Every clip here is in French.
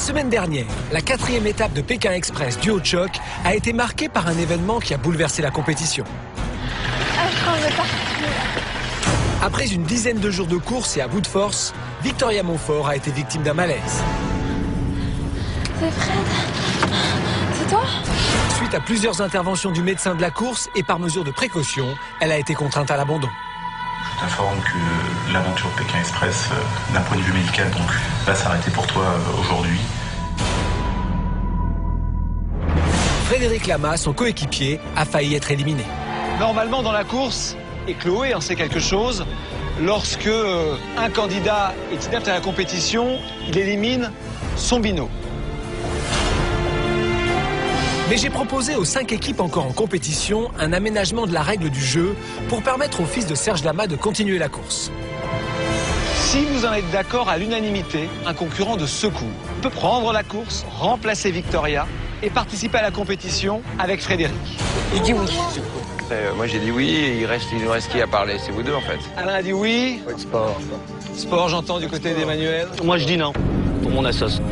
semaine dernière, la 4e étape de Pékin Express du Haut-de-Choc a été marquée par un événement qui a bouleversé la compétition. Après une dizaine de jours de course et à bout de force, Victoria Montfort a été victime d'un malaise. C'est Fred. C'est toi? Suite à plusieurs interventions du médecin de la course et par mesure de précaution, elle a été contrainte à l'abandon. Je t'informe que l'aventure Pékin Express, d'un point de vue médical, donc, va s'arrêter pour toi aujourd'hui. Frédéric Lama, son coéquipier, a failli être éliminé. Normalement, dans la course, et Chloé en sait quelque chose, lorsque un candidat est inapte à la compétition, il élimine son binôme. Mais j'ai proposé aux 5 équipes encore en compétition un aménagement de la règle du jeu pour permettre au fils de Serge Lama de continuer la course. Si vous en êtes d'accord à l'unanimité, un concurrent de secours peut prendre la course, remplacer Victoria et participer à la compétition avec Frédéric. Je dis oui. Moi j'ai dit oui, et il nous reste qui à parler? C'est vous deux en fait. Alain a dit oui. Sport. Sport, j'entends du côté d'Emmanuel. Moi je dis non, pour mon assos.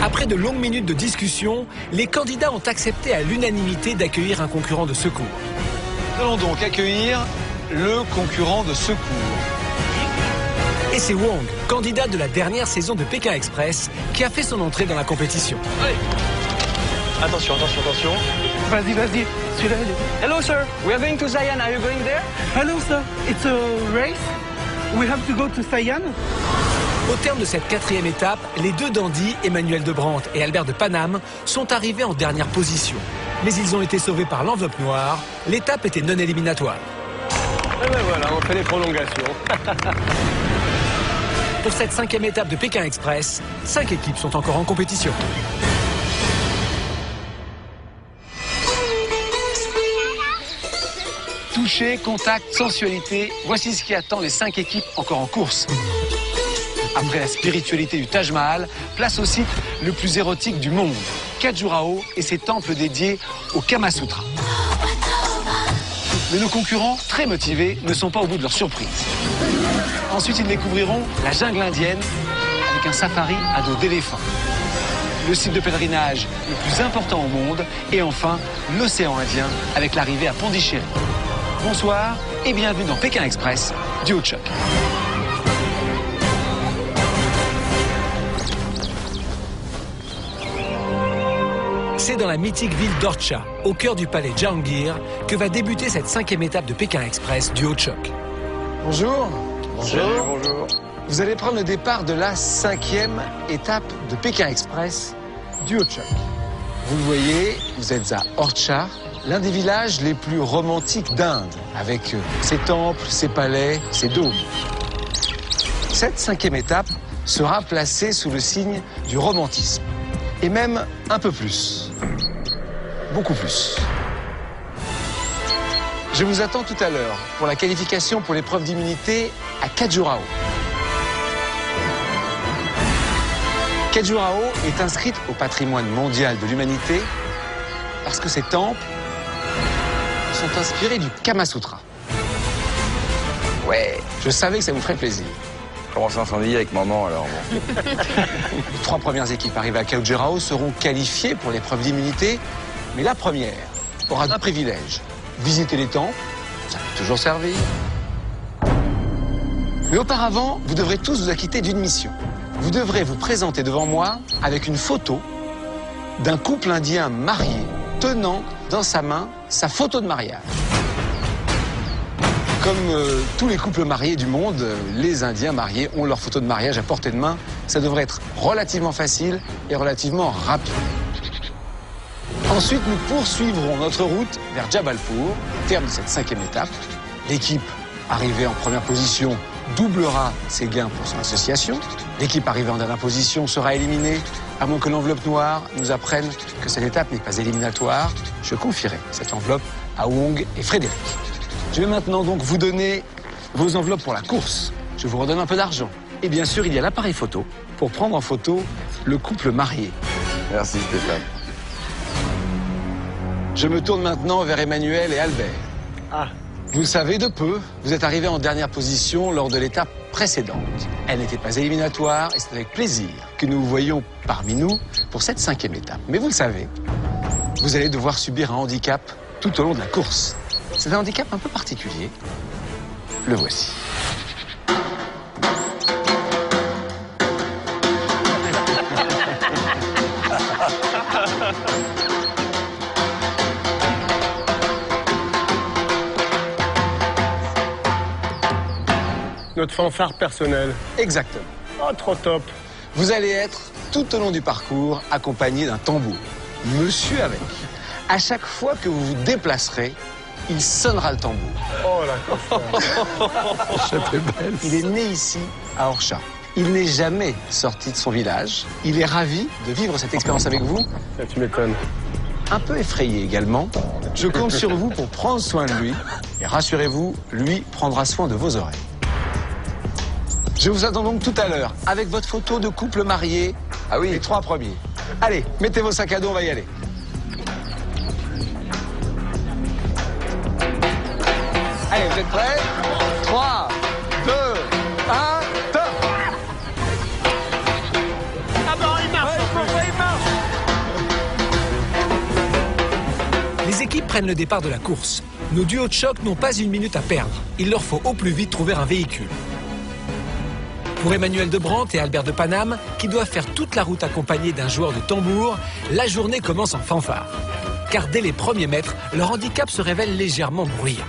Après de longues minutes de discussion, les candidats ont accepté à l'unanimité d'accueillir un concurrent de secours. Nous allons donc accueillir le concurrent de secours. Et c'est Wong, candidat de la dernière saison de Pékin Express, qui a fait son entrée dans la compétition. Allez. Attention, attention, attention. Vas-y, vas-y. Celui-là, Hello sir, we are going to Zayan. Are you going there? hello, sir. It's a race. We have to go to Sayan. Au terme de cette 4e étape, les deux dandys, Emmanuel de Brandt et Albert de Paname, sont arrivés en dernière position. Mais ils ont été sauvés par l'enveloppe noire. L'étape était non éliminatoire. Et ben voilà, on fait les prolongations. Pour cette 5e étape de Pékin Express, 5 équipes sont encore en compétition. Toucher, contact, sensualité, voici ce qui attend les 5 équipes encore en course. Après la spiritualité du Taj Mahal, place au site le plus érotique du monde, Khajuraho et ses temples dédiés au Kama Sutra. Mais nos concurrents, très motivés, ne sont pas au bout de leur surprise. Ensuite, ils découvriront la jungle indienne avec un safari à dos d'éléphant, le site de pèlerinage le plus important au monde et enfin l'océan Indien avec l'arrivée à Pondichéry. Bonsoir et bienvenue dans Pékin Express du Haut-de-Choc. C'est dans la mythique ville d'Orcha, au cœur du palais Jahangir, que va débuter cette 5e étape de Pékin Express du Haut-de-Choc. Bonjour. Bonjour. Bonjour. Vous allez prendre le départ de la 5e étape de Pékin Express du Haut-de-Choc. Vous le voyez, vous êtes à Orcha, l'un des villages les plus romantiques d'Inde, avec ses temples, ses palais, ses dômes. Cette 5e étape sera placée sous le signe du romantisme. Et même un peu plus. Beaucoup plus. Je vous attends tout à l'heure pour la qualification pour l'épreuve d'immunité à Khajuraho. Khajuraho est inscrite au patrimoine mondial de l'humanité parce que ces temples sont inspirés du Kama Sutra. Ouais, je savais que ça vous ferait plaisir. Comment s'incendier avec maman alors bon. Les 3 premières équipes arrivées à Khajuraho seront qualifiées pour l'épreuve d'immunité, mais la première aura un privilège. Visiter les temples, ça peut toujours servir. Mais auparavant, vous devrez tous vous acquitter d'une mission. Vous devrez vous présenter devant moi avec une photo d'un couple indien marié tenant dans sa main sa photo de mariage. Comme tous les couples mariés du monde, les Indiens mariés ont leur photo de mariage à portée de main. Ça devrait être relativement facile et relativement rapide. Ensuite, nous poursuivrons notre route vers Jabalpur, terme de cette 5e étape. L'équipe arrivée en première position doublera ses gains pour son association. L'équipe arrivée en dernière position sera éliminée, à moins que l'enveloppe noire nous apprenne que cette étape n'est pas éliminatoire. Je confierai cette enveloppe à Wong et Frédéric. Je vais maintenant donc vous donner vos enveloppes pour la course. Je vous redonne un peu d'argent. Et bien sûr, il y a l'appareil photo pour prendre en photo le couple marié. Merci Stéphane. Je me tourne maintenant vers Emmanuel et Albert. Ah. Vous le savez de peu, vous êtes arrivés en dernière position lors de l'étape précédente. Elle n'était pas éliminatoire et c'est avec plaisir que nous vous voyons parmi nous pour cette 5e étape. Mais vous le savez, vous allez devoir subir un handicap tout au long de la course. C'est un handicap un peu particulier. Le voici. Notre fanfare personnelle. Exactement. Oh, trop top. Vous allez être tout au long du parcours accompagné d'un tambour. Monsieur avec. À chaque fois que vous vous déplacerez, il sonnera le tambour. Oh là. Il est né ici, à Orcha. Il n'est jamais sorti de son village. Il est ravi de vivre cette expérience avec vous. Ça, tu m'étonnes. Un peu effrayé également. Je compte sur vous pour prendre soin de lui. Et rassurez-vous, lui prendra soin de vos oreilles. Je vous attends donc tout à l'heure avec votre photo de couple marié. Ah oui. Les 3 premiers. Allez, mettez vos sacs à dos, on va y aller. Allez, vous êtes prêts? 3, 2, 1, top! Ah bon, il marche, il marche. Les équipes prennent le départ de la course. Nos duos de choc n'ont pas une minute à perdre. Il leur faut au plus vite trouver un véhicule. Pour Emmanuel de Brandt et Albert de Paname, qui doivent faire toute la route accompagnés d'un joueur de tambour, la journée commence en fanfare. Car dès les premiers mètres, leur handicap se révèle légèrement bruyant.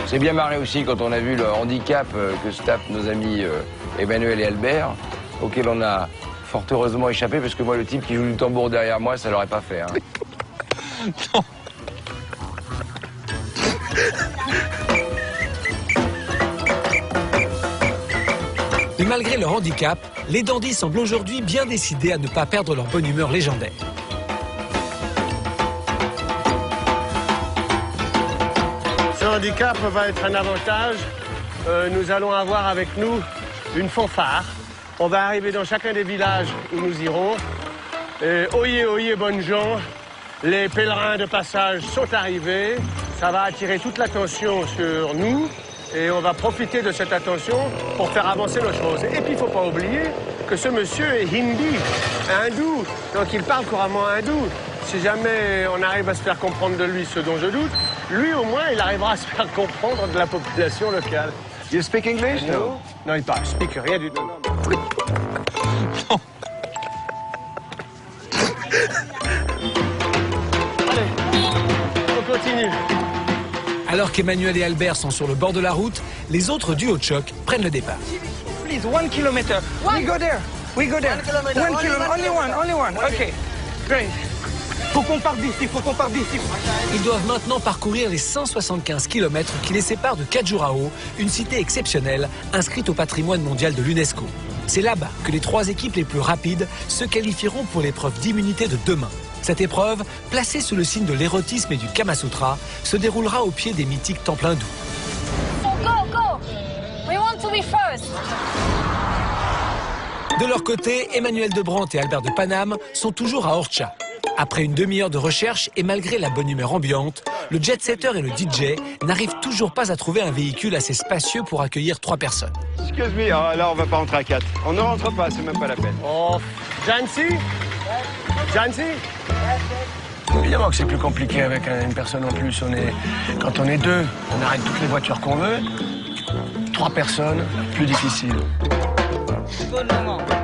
C'est bien marré aussi quand on a vu le handicap que se tapent nos amis Emmanuel et Albert, auquel on a fort heureusement échappé, parce que moi, le type qui joue du tambour derrière moi, ça l'aurait pas fait. Hein. Non. Mais malgré leur handicap, les dandys semblent aujourd'hui bien décidés à ne pas perdre leur bonne humeur légendaire. Ce handicap va être un avantage. Nous allons avoir avec nous une fanfare. On va arriver dans chacun des villages où nous irons. Et oyez, oyez, bonnes gens, les pèlerins de passage sont arrivés. Ça va attirer toute l'attention sur nous et on va profiter de cette attention pour faire avancer nos choses. Et puis il ne faut pas oublier que ce monsieur est hindi, hindou, donc il parle couramment hindou. Si jamais on arrive à se faire comprendre de lui, ce dont je doute, lui au moins il arrivera à se faire comprendre de la population locale. You speak English? No, non, il parle, speak rien du tout. Allez, on continue. Alors qu'Emmanuel et Albert sont sur le bord de la route, les autres duos de choc prennent le départ. Please, 1 kilometer. We go there. We go there. 1 kilometer. Only one. Okay. Great. Faut qu'on parte d'ici, Ils doivent maintenant parcourir les 175 km qui les séparent de Khajuraho, une cité exceptionnelle inscrite au patrimoine mondial de l'UNESCO. C'est là-bas que les 3 équipes les plus rapides se qualifieront pour l'épreuve d'immunité de demain. Cette épreuve, placée sous le signe de l'érotisme et du Kama Sutra, se déroulera au pied des mythiques temples hindous. So go! We want to be first. De leur côté, Emmanuel de Brandt et Albert de Paname sont toujours à Orcha. Après une demi-heure de recherche et malgré la bonne humeur ambiante, le jet-setter et le DJ n'arrivent toujours pas à trouver un véhicule assez spacieux pour accueillir 3 personnes. Excuse me, là on va pas rentrer à 4. On ne rentre pas, c'est même pas la peine. Oh, Jancy? Jancy? Évidemment que c'est plus compliqué avec une personne en plus. Quand on est 2, on arrête toutes les voitures qu'on veut. 3 personnes, plus difficile.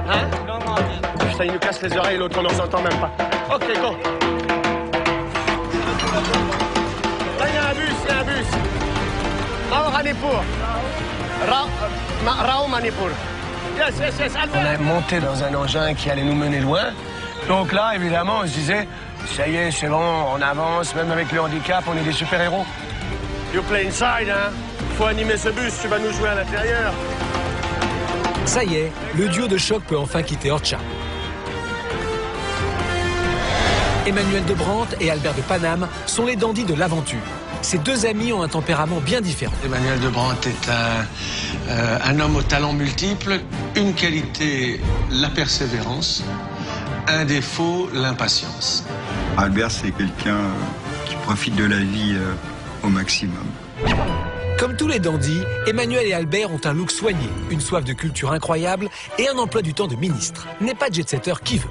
Hein? Putain, il nous casse les oreilles, l'autre on n'en s'entend même pas. Ok, go. Là, il y a un bus. Rao Manipur. Rao Manipur. Yes. On est monté dans un engin qui allait nous mener loin. Donc là, évidemment, on se disait, ça y est, c'est bon, on avance, même avec le handicap, on est des super-héros. You play inside, hein? Faut animer ce bus, tu vas nous jouer à l'intérieur. Ça y est, le duo de choc peut enfin quitter Orcha. Emmanuel de Brandt et Albert de Paname sont les dandys de l'aventure. Ces 2 amis ont un tempérament bien différent. Emmanuel de Brandt est un homme aux talents multiples, une qualité, la persévérance, un défaut, l'impatience. Albert, c'est quelqu'un qui profitent de la vie au maximum. Comme tous les dandys, Emmanuel et Albert ont un look soigné, une soif de culture incroyable et un emploi du temps de ministre. N'est pas jet-setter qui veut.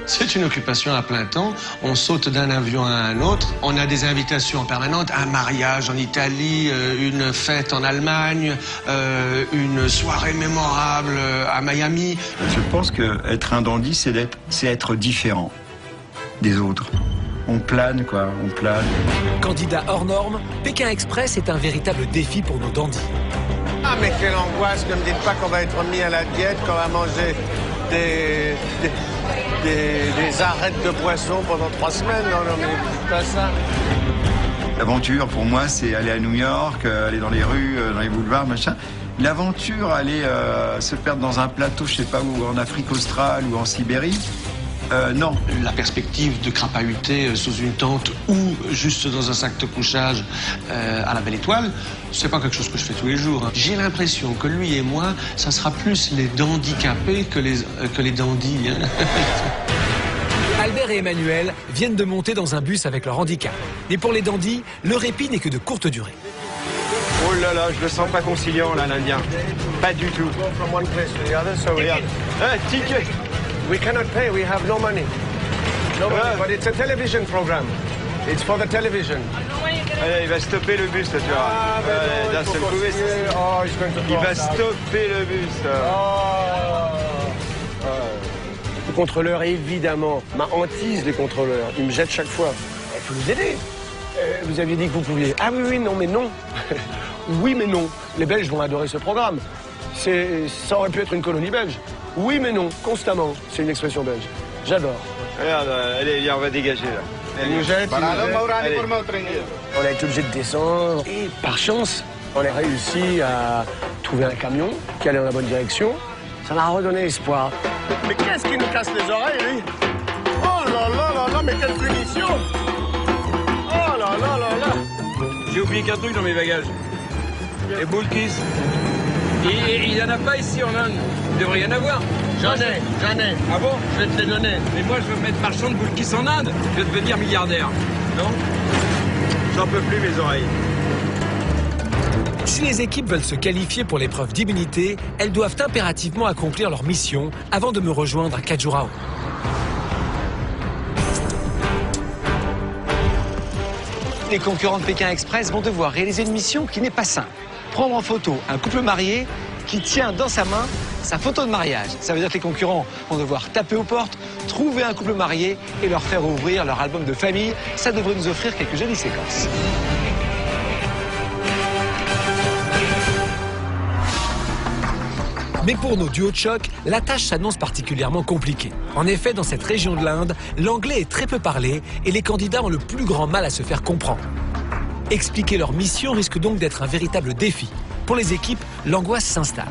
C'est une occupation à plein temps. On saute d'un avion à un autre. On a des invitations permanentes, un mariage en Italie, une fête en Allemagne, une soirée mémorable à Miami. Je pense qu'être un dandy, c'est être différent des autres. On plane, quoi, on plane. Candidat hors norme, Pékin Express est un véritable défi pour nos dandys. Ah, mais quelle angoisse, ne me dites pas qu'on va être mis à la diète, qu'on va manger des arêtes de poisson pendant 3 semaines. Non, mais dites pas ça. L'aventure, pour moi, c'est aller à New York, aller dans les rues, dans les boulevards, machin. L'aventure, aller se perdre dans un plateau, je sais pas où, en Afrique australe ou en Sibérie, non. La perspective de crapahuter sous une tente ou juste dans un sac de couchage à la Belle Étoile, c'est pas quelque chose que je fais tous les jours. Hein. J'ai l'impression que lui et moi, ça sera plus les dandicapés que les dandys. Hein. Albert et Emmanuel viennent de monter dans un bus avec leur handicap. Mais pour les dandys, le répit n'est que de courte durée. Oh là là, je le sens pas conciliant là, l'Indien. Pas du tout. Ticket. We cannot pay, we have no money. No money, but it's a television program. It's for the television. Allez, il va stopper le bus, là, tu vois. D'un seul coup, il va stopper le bus. Le contrôleur, évidemment, ma hantise, les contrôleurs. Ils me jettent chaque fois. Il faut nous aider. Vous aviez dit que vous pouviez. Ah oui, non, mais non. Oui, mais non. Les Belges vont adorer ce programme. Ça aurait pu être une colonie belge. Oui, mais non, constamment. C'est une expression belge. J'adore. Regarde, allez, viens, on va dégager, là. Il nous jette, On a été obligé de descendre. Et par chance, on a réussi à trouver un camion qui allait dans la bonne direction. Ça m'a redonné espoir. Mais qu'est-ce qui nous casse les oreilles, lui? Oh là là là là, mais quelle punition! Oh là là là là! J'ai oublié qu'un truc dans mes bagages. Les bulkis. Il n'y en a pas ici en Inde. Il devrait y en avoir. J'en ai. Ah bon? Je vais te les donner. Mais moi, je veux me mettre marchand de bulkis en Inde. Je vais devenir milliardaire. Non? J'en peux plus, mes oreilles. Si les équipes veulent se qualifier pour l'épreuve d'immunité, elles doivent impérativement accomplir leur mission avant de me rejoindre à Khajuraho. Les concurrents de Pékin Express vont devoir réaliser une mission qui n'est pas simple. Prendre en photo un couple marié qui tient dans sa main sa photo de mariage. Ça veut dire que les concurrents vont devoir taper aux portes, trouver un couple marié et leur faire ouvrir leur album de famille. Ça devrait nous offrir quelques jolies séquences. Mais pour nos duos de choc, la tâche s'annonce particulièrement compliquée. En effet, dans cette région de l'Inde, l'anglais est très peu parlé et les candidats ont le plus grand mal à se faire comprendre. Expliquer leur mission risque donc d'être un véritable défi. Pour les équipes, l'angoisse s'installe.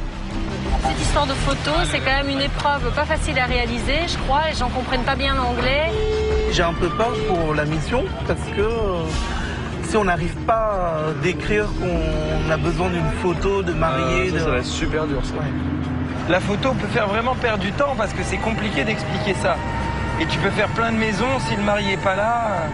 Cette histoire de photo, c'est quand même une épreuve pas facile à réaliser, je crois. Les gens comprennent pas bien l'anglais. J'ai un peu peur pour la mission parce que si on n'arrive pas à décrire qu'on a besoin d'une photo de mariée... Ça va être super dur, ça. Ouais. La photo peut faire vraiment perdre du temps parce que c'est compliqué d'expliquer ça. Et tu peux faire plein de maisons si le mari est pas là.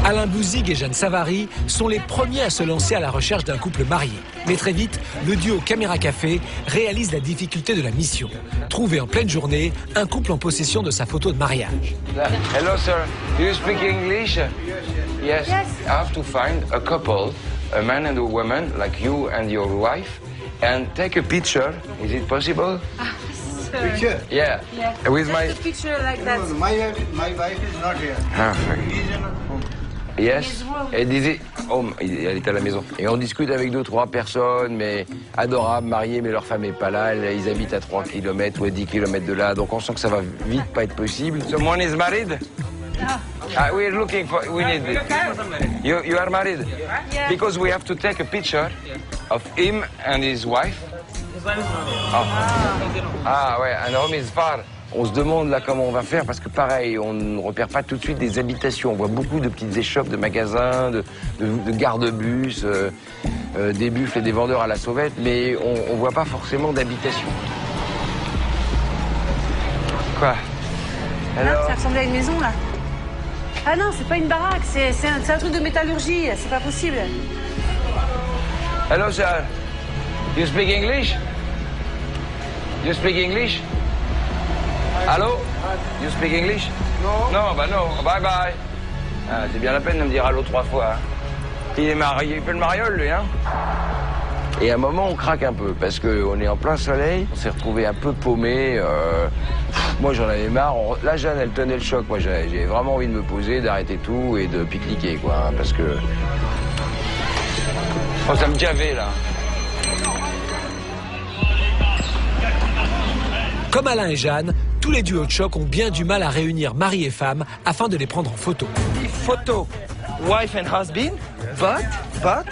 Alain Bouzig et Jeanne Savary sont les premiers à se lancer à la recherche d'un couple marié. Mais très vite, le duo Caméra Café réalise la difficulté de la mission. Trouver en pleine journée un couple en possession de sa photo de mariage. Hello sir, do you speak English? Yes. I have to find a couple, a man and a woman, like you and your wife, and take a picture. Is it possible? Picture? Yeah. With my... Just a picture like that. My wife is not here. Yes. Elle disait, oh, elle est à la maison. Et on discute avec 2-3 personnes, mais adorables, mariées, mais leur femme est pas là. Ils habitent à 3 km ou à 10 km de là. Donc on sent que ça va vite pas être possible. Someone is married? We're looking for, we need it. You are married? Yeah. Because we have to take a picture of him and his wife. Ah ouais, and home is far. On se demande là comment on va faire parce que pareil, on ne repère pas tout de suite des habitations. On voit beaucoup de petites échoppes de magasins, de garde-bus, des buffles et des vendeurs à la sauvette, mais on voit pas forcément d'habitation. Quoi? Là, ça ressemblait à une maison, là. Ah non, c'est pas une baraque, c'est un truc de métallurgie, c'est pas possible. Hello, sir. You speak English? You speak English? Allô? You speak English? Non. Non, bah non. Bye bye. Ah, c'est bien la peine de me dire allô 3 fois. Hein. Il est marié, il fait le mariole, lui, hein? Et à un moment, on craque un peu, parce qu'on est en plein soleil, on s'est retrouvé un peu paumé. Moi, j'en avais marre. Là, Jeanne, elle tenait le choc. Moi, j'ai vraiment envie de me poser, d'arrêter tout et de pique-niquer, quoi. Hein, parce que... Oh, ça me gavait, là. Comme Alain et Jeanne, tous les duos de choc ont bien du mal à réunir mari et femme afin de les prendre en photo. Photo, wife and husband, but,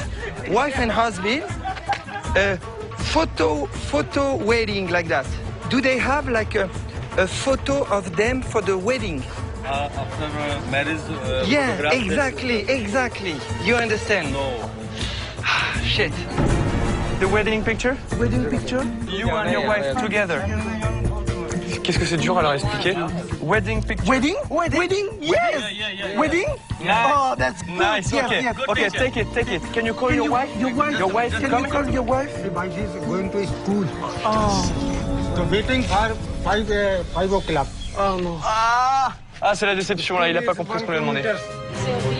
wife and husband, photo wedding like that. Do they have like a photo of them for the wedding? After marriage, Yeah, exactly. You understand? No. Shit. The wedding picture? Wedding picture? You and your wife together. Qu'est-ce que c'est dur à leur expliquer? Wedding picture. Wedding? Yes! Wedding? Nice. Oh, that's good. Nice, okay. Yes. Okay, take it. Can you call your wife? Your wife, can you call your wife? She's going to school. Oh. So waiting for 5 o'clock. Oh non. Ah, c'est la déception là, il a pas compris ce qu'on lui a demandé.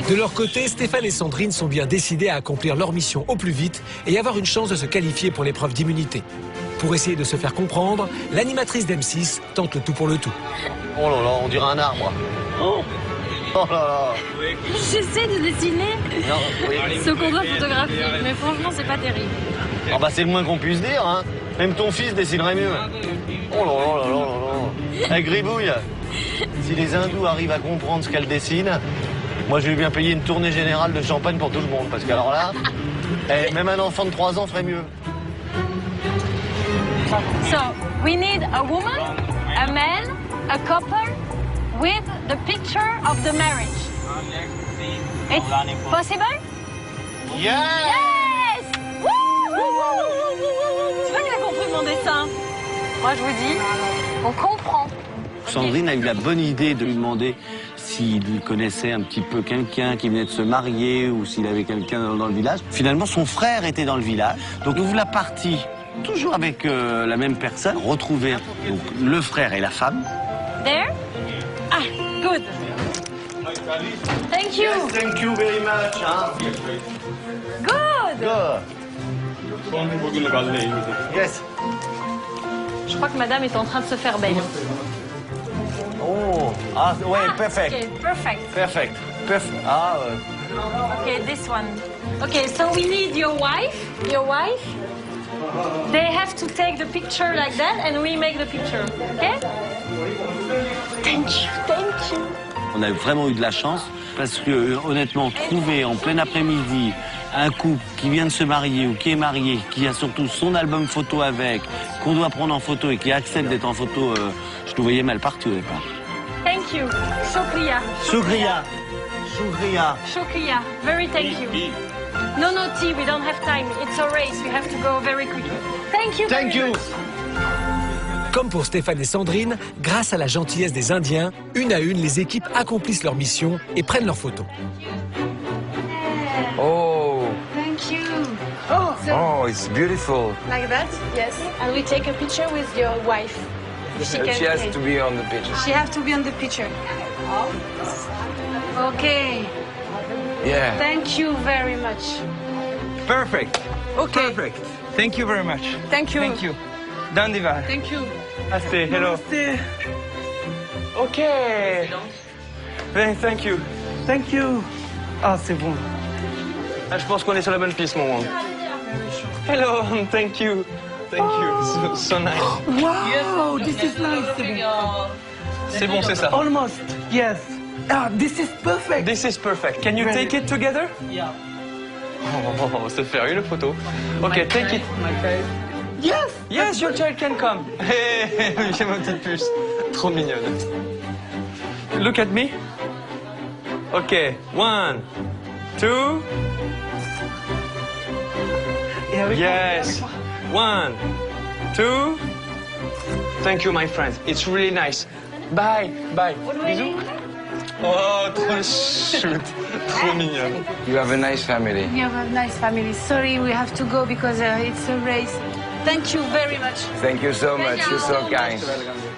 De leur côté, Stéphane et Sandrine sont bien décidés à accomplir leur mission au plus vite et avoir une chance de se qualifier pour l'épreuve d'immunité. Pour essayer de se faire comprendre, l'animatrice d'M6 tente le tout pour le tout. Oh là là, on dirait un arbre. Oh là là. J'essaie de dessiner ce qu'on doit photographier, mais franchement, c'est pas terrible. Ah bah c'est le moins qu'on puisse dire, hein. Même ton fils dessinerait mieux. Oh là là là là là là. Eh, Gribouille, si les hindous arrivent à comprendre ce qu'elle dessine, moi je vais bien payer une tournée générale de champagne pour tout le monde. Parce qu'alors là, même un enfant de 3 ans ferait mieux. So, we need a woman, a man, a couple with the picture of the marriage. It's possible? Yes! Woo! Tu vois qu'il a compris mon dessin. Moi, je vous dis, on comprend. Sandrine a eu la bonne idée de lui demander s'il connaissait un petit peu quelqu'un qui venait de se marier ou s'il avait quelqu'un dans le village. Finalement, son frère était dans le village. Donc, nous la partie, toujours avec la même personne, retrouver donc, le frère et la femme. There? Ah, good. Thank you. Yes, thank you very much. Hein. Good. Yes. Je crois que madame est en train de se faire belle. Oh, ah ouais, perfect. Okay, perfect. Perfect. Ah Okay, this one. Okay, so we need your wife. Your wife. They have to take the picture like that and we make the picture. Okay? Thank you. On a vraiment eu de la chance parce que, honnêtement, trouver en plein après-midi un couple qui vient de se marier ou qui est marié, qui a surtout son album photo avec, qu'on doit prendre en photo et qui accepte d'être en photo, je le voyais mal parti au départ. Thank you. Shukriya. Shukriya. Very thank you. No tea, we don't have time. It's a race, we have to go very quickly. Thank you. Thank you. Comme pour Stéphane et Sandrine, grâce à la gentillesse des Indiens, une à une, les équipes accomplissent leur mission et prennent leurs photos. Oh, Thank you. oh, it's beautiful. Like that? Yes. And we take a picture with your wife. She has to be on the picture. She has to be on the picture. Okay. Yeah. Thank you very much. Perfect. Okay. Perfect. Thank you very much. Thank you. Thank you. Dandival. Thank you. Asté, hello. Ok. Thank you. Thank you. Ah, c'est bon. Ah, je pense qu'on est sur la bonne piste, mon monde. Hello, thank you. Thank you. So nice. Wow, this is nice. C'est bon, c'est ça. Almost, yes. Ah, this is perfect. This is perfect. Can you take it together? Yeah. Oh, c'est faire une photo. Ok, take it. Yes. Yes, your child can come. Hey, j'ai ma petite puce. Trop mignonne. Look at me. Ok, 1, 2. Yes. 1, 2. Thank you, my friend. It's really nice. Bye, bye. Bisous. Oh, trop chouette. Trop mignon. You have a nice family. You have a nice family. Sorry, we have to go because it's a race. Thank you very much. Thank you so much. You're so kind.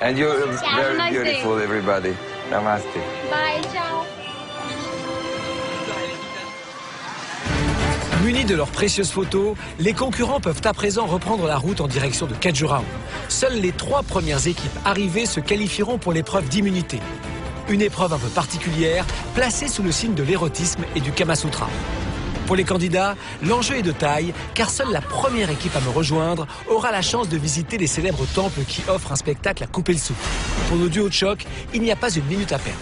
And you're very nice beautiful, day. everybody. Namaste. Bye, ciao. Munis de leurs précieuses photos, les concurrents peuvent à présent reprendre la route en direction de Khajuraho. Seules les 3 premières équipes arrivées se qualifieront pour l'épreuve d'immunité. Une épreuve un peu particulière, placée sous le signe de l'érotisme et du Kama Sutra. Pour les candidats, l'enjeu est de taille, car seule la première équipe à me rejoindre aura la chance de visiter les célèbres temples qui offrent un spectacle à couper le souffle. Pour nos duos de choc, il n'y a pas une minute à perdre.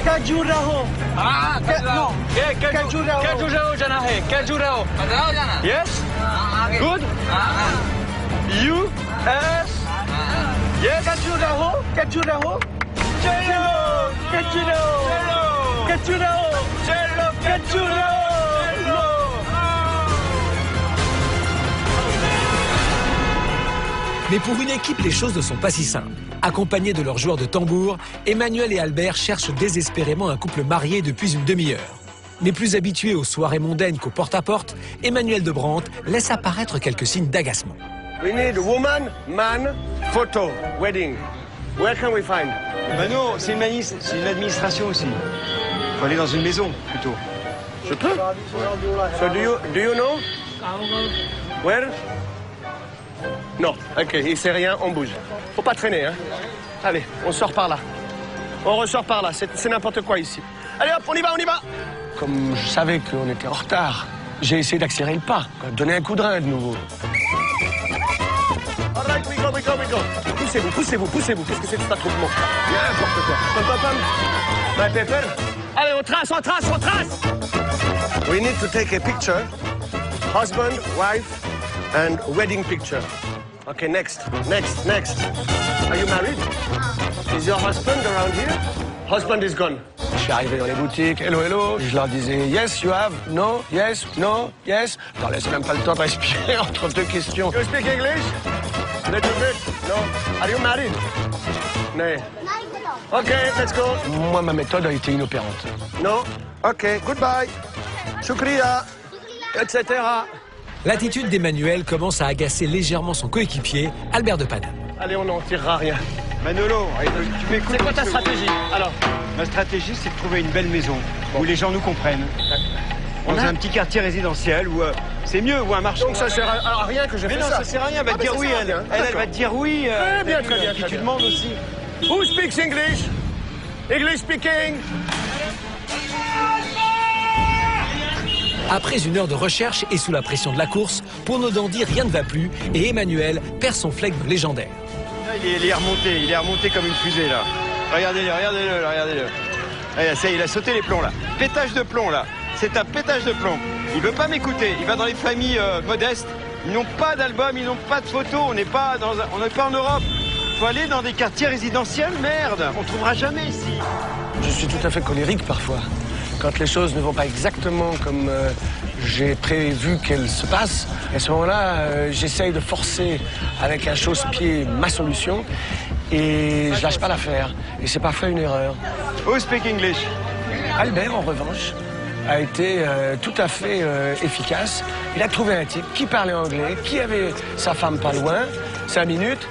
Khajuraho. Ah, non. Khajuraho. Khajuraho jana hai. Khajuraho. Yes. Good. You. Yes. Khajuraho. Khajuraho. Cello. Khajuraho. Khajuraho. Cello. Khajuraho. Mais pour une équipe, les choses ne sont pas si simples. Accompagnés de leurs joueurs de tambour, Emmanuel et Albert cherchent désespérément un couple marié depuis une demi-heure. Mais plus habitué aux soirées mondaines qu'au porte-à-porte, Emmanuel de Brandt laisse apparaître quelques signes d'agacement. We need woman, man, photo, wedding. Where can we find? Ben non, c'est une administration aussi. Faut aller dans une maison, plutôt. Je peux? So do you know? Where? Non, ok, il sait rien, on bouge. Faut pas traîner, hein. Allez, on sort par là. On ressort par là, c'est n'importe quoi ici. Allez hop, on y va, on y va. Comme je savais qu'on était en retard, j'ai essayé d'accélérer le pas, donner un coup de rein de nouveau. All right, we go. Poussez-vous. Qu'est-ce que c'est que cet attroupement? N'importe quoi. Pom. My paper. Allez, on trace. We need to take a picture. Husband, wife, and wedding picture. Okay, next. Are you married? Is your husband around here? Husband is gone. Je suis arrivé dans les boutiques, hello, je leur disais yes, you have, no, yes, no, yes. Je leur laisse même pas le temps de respirer entre 2 questions. You speak English? Little bit? No. Are you married? No. Ok, let's go. Moi, ma méthode a été inopérante. No. Ok, goodbye. Shukriya. Etc. L'attitude d'Emmanuel commence à agacer légèrement son coéquipier, Albert de Paname. Allez, on n'en tirera rien. Manolo, tu m'écoutes. C'est quoi ta stratégie? Alors, ma stratégie, c'est de trouver une belle maison où les gens nous comprennent. Dans un petit quartier résidentiel où c'est mieux, ou un marché. Donc ça sert à rien que je fais ça. Mais non, ça sert à rien. Elle va te dire oui. Elle va te dire oui. Très bien. Puis tu demandes aussi. Who speaks English? English speaking. Après une heure de recherche et sous la pression de la course, pour nos dandys, rien ne va plus et Emmanuel perd son flegme légendaire. Il est remonté comme une fusée là. Regardez-le. Regarde, ça y est, il a sauté les plombs là. Pétage de plomb là. C'est un pétage de plomb. Il veut pas m'écouter. Il va dans les familles modestes. Ils n'ont pas d'album, ils n'ont pas de photos. On n'est pas en Europe. Faut aller dans des quartiers résidentiels, merde. On trouvera jamais ici. Je suis tout à fait colérique parfois. Quand les choses ne vont pas exactement comme j'ai prévu qu'elles se passent, à ce moment-là, j'essaye de forcer avec un chausse-pied ma solution et je lâche pas l'affaire. Et c'est parfois une erreur. Who speak English? Albert, en revanche, a été tout à fait efficace. Il a trouvé un type qui parlait anglais, qui avait sa femme pas loin, 5 minutes,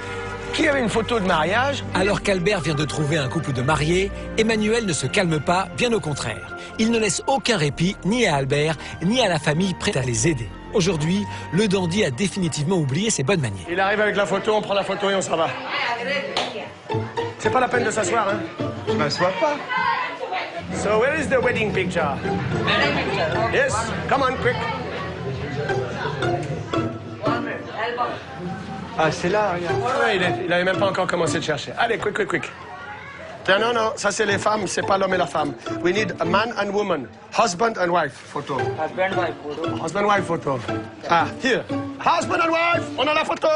qui avait une photo de mariage. Alors qu'Albert vient de trouver un couple de mariés, Emmanuel ne se calme pas, bien au contraire. Il ne laisse aucun répit ni à Albert, ni à la famille prête à les aider. Aujourd'hui, le dandy a définitivement oublié ses bonnes manières. Il arrive avec la photo, on prend la photo et on s'en va. C'est pas la peine de s'asseoir, hein? Je m'assois pas. So where is the wedding picture? Yes, come on, quick. Ah, c'est là, regarde. Ouais, il avait même pas encore commencé de chercher. Allez, quick. Non, ça c'est les femmes, c'est pas l'homme et la femme. We need a man and woman, husband and wife photo. Husband wife photo. Ah, here. Husband and wife, on a la photo.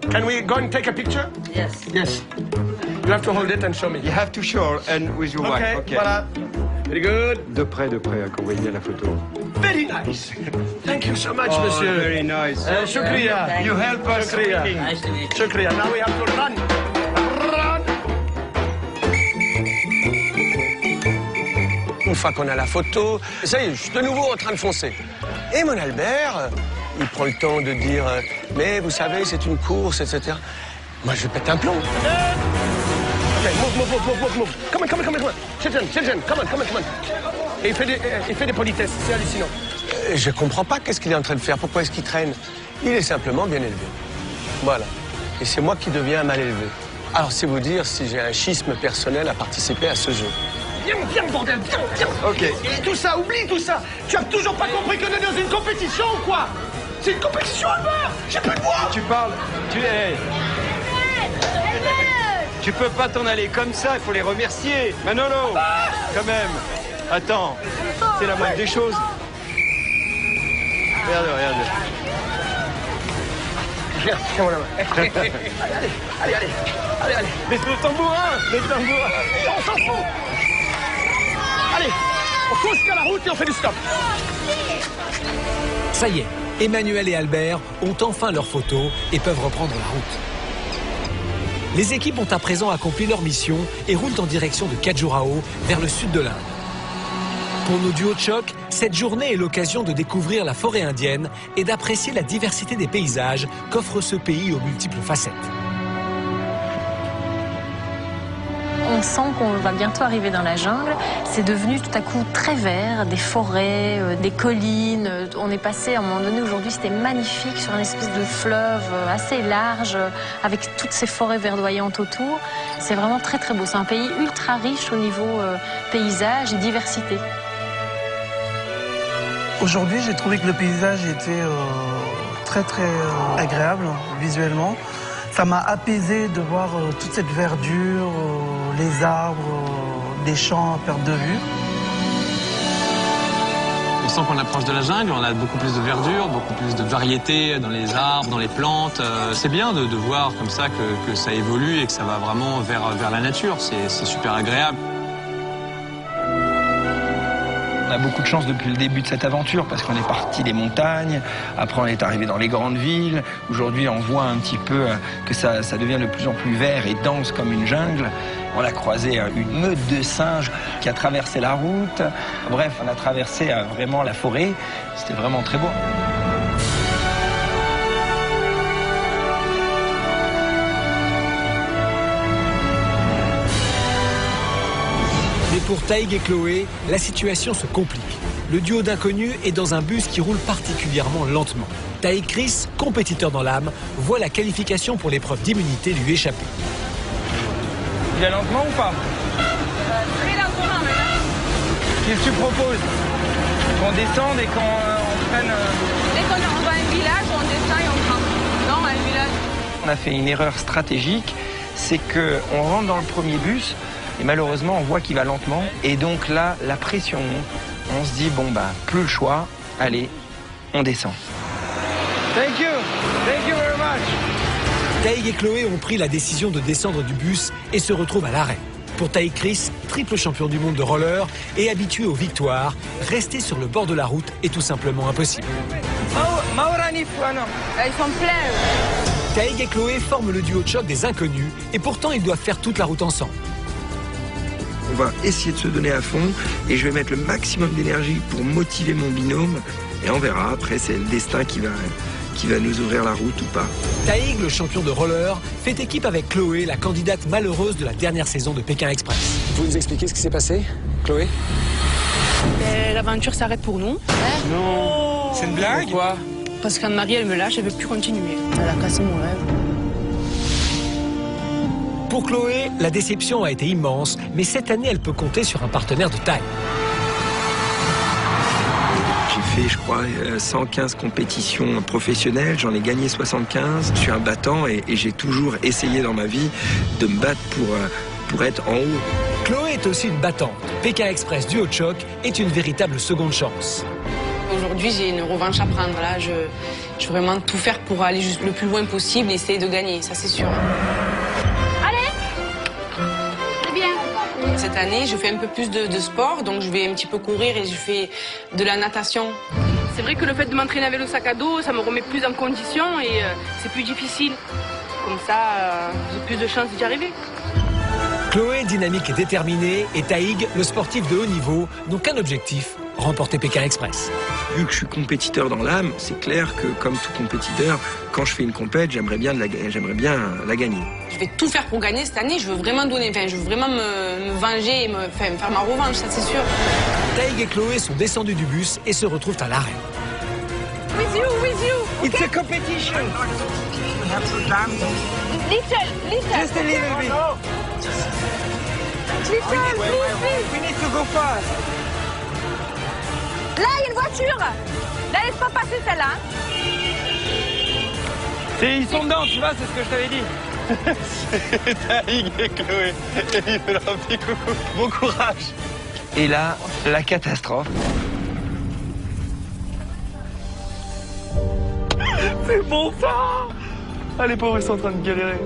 Can we go and take a picture? Yes. You have to hold it and show me. You have to show and with your wife. Okay, voilà. Very good. De près, qu'on voit bien la photo. Very nice. Thank you so much, monsieur. Very nice. Shukriya. You help us. Shukriya. Nice to meet you. Shukriya. Now we have to run. Une fois qu'on a la photo, ça y est, je suis de nouveau en train de foncer. Et mon Albert, il prend le temps de dire « Mais vous savez, c'est une course, etc. » Moi, je pète un plomb. Okay, move. Come on. Children, come on. Et il fait des politesses, c'est hallucinant. Je comprends pas qu'est-ce qu'il est en train de faire, pourquoi est-ce qu'il traîne. Il est simplement bien élevé. Voilà. Et c'est moi qui deviens mal élevé. Alors, c'est vous dire si j'ai un schisme personnel à participer à ce jeu. Viens, bordel, viens. Ok. Et tout ça, oublie tout ça. Tu as toujours pas compris qu'on est dans une compétition ou quoi? C'est une compétition, Albert. J'ai plus de voix. Tu parles. Tu peux pas t'en aller comme ça, il faut les remercier. Manolo, quand même. Attends, c'est la moindre des choses. Regarde. Viens, tiens-moi la main. Allez. Mais le tambourin. On s'en fout. Allez, on court jusqu'à la route et on fait du stop. Ça y est, Emmanuel et Albert ont enfin leurs photos et peuvent reprendre la route. Les équipes ont à présent accompli leur mission et roulent en direction de Khajuraho, vers le sud de l'Inde. Pour nos duos de choc, cette journée est l'occasion de découvrir la forêt indienne et d'apprécier la diversité des paysages qu'offre ce pays aux multiples facettes. On sent qu'on va bientôt arriver dans la jungle. C'est devenu tout à coup très vert, des forêts, des collines. On est passé à un moment donné, aujourd'hui c'était magnifique, sur une espèce de fleuve assez large, avec toutes ces forêts verdoyantes autour. C'est vraiment très très beau. C'est un pays ultra riche au niveau paysage et diversité. Aujourd'hui, j'ai trouvé que le paysage était très agréable visuellement. Ça m'a apaisé de voir toute cette verdure, les arbres, les champs à perte de vue. On sent qu'on approche de la jungle, on a beaucoup plus de verdure, beaucoup plus de variété dans les arbres, dans les plantes. C'est bien de voir comme ça que ça évolue et que ça va vraiment vers la nature. C'est super agréable. On a beaucoup de chance depuis le début de cette aventure parce qu'on est parti des montagnes, après on est arrivé dans les grandes villes. Aujourd'hui on voit un petit peu que ça devient de plus en plus vert et dense comme une jungle. On a croisé une meute de singes qui a traversé la route. Bref, on a traversé vraiment la forêt. C'était vraiment très beau. Mais pour Taïg et Chloé, la situation se complique. Le duo d'inconnus est dans un bus qui roule particulièrement lentement. Taïg Chris, compétiteur dans l'âme, voit la qualification pour l'épreuve d'immunité lui échapper. Il va lentement ou pas? Très lentement, mais Qu'est-ce que tu proposes? Qu'on descende et qu'on prenne... dès qu'on va à un village, on descend et on prend. Non, à un village. On a fait une erreur stratégique, c'est qu'on rentre dans le premier bus et malheureusement on voit qu'il va lentement et donc là la pression monte. On se dit bon bah plus le choix, allez, on descend. Thank you very much. Taïg et Chloé ont pris la décision de descendre du bus et se retrouvent à l'arrêt. Pour Taïg Chris, triple champion du monde de roller et habitué aux victoires, rester sur le bord de la route est tout simplement impossible. Ils sont pleins. Taïg et Chloé forment le duo de choc des inconnus et pourtant ils doivent faire toute la route ensemble. On va essayer de se donner à fond et je vais mettre le maximum d'énergie pour motiver mon binôme et on verra, après c'est le destin qui va nous ouvrir la route ou pas. Taïg, le champion de roller, fait équipe avec Chloé, la candidate malheureuse de la dernière saison de Pékin Express. Vous nous expliquer ce qui s'est passé, Chloé? L'aventure s'arrête pour nous. Non. C'est une blague? Pourquoi? Parce qu'Anne-Marie, elle me lâche, elle veut plus continuer. Elle a cassé mon rêve. Pour Chloé, la déception a été immense, mais cette année, elle peut compter sur un partenaire de taille. J'ai fait, je crois, 115 compétitions professionnelles, j'en ai gagné 75. Je suis un battant et j'ai toujours essayé dans ma vie de me battre pour être en haut. Chloé est aussi une battante. Pékin Express duo de choc est une véritable seconde chance. Aujourd'hui, j'ai une revanche à prendre. Là, je veux vraiment tout faire pour aller le plus loin possible et essayer de gagner, ça c'est sûr. Cette année, je fais un peu plus de sport, donc je vais un petit peu courir et je fais de la natation. C'est vrai que le fait de m'entraîner avec le sac à dos, ça me remet plus en condition et c'est plus difficile. Comme ça, j'ai plus de chances d'y arriver. Chloé, dynamique et déterminée, et Taïg, le sportif de haut niveau, n'ont qu'un objectif, remporter Pékin Express. Vu que je suis compétiteur dans l'âme, c'est clair que comme tout compétiteur, quand je fais une compète, j'aimerais bien la gagner. Je vais tout faire pour gagner cette année, je veux vraiment donner, je veux vraiment me venger et faire ma revanche, ça c'est sûr. Taïg et Chloé sont descendus du bus et se retrouvent à l'arrêt. With you, okay? It's a competition. Little. Just a little bit. Little, please. We need to go fast. Là, il y a une voiture. Là, laisse pas passer celle-là. Ils sont dedans, tu vois, c'est ce que je t'avais dit. C'est Taïg et Chloé. Et il fait leur petit coucou. Bon courage. Et là, la catastrophe. C'est bon ça. Ah, les pauvres, ils sont en train de galérer.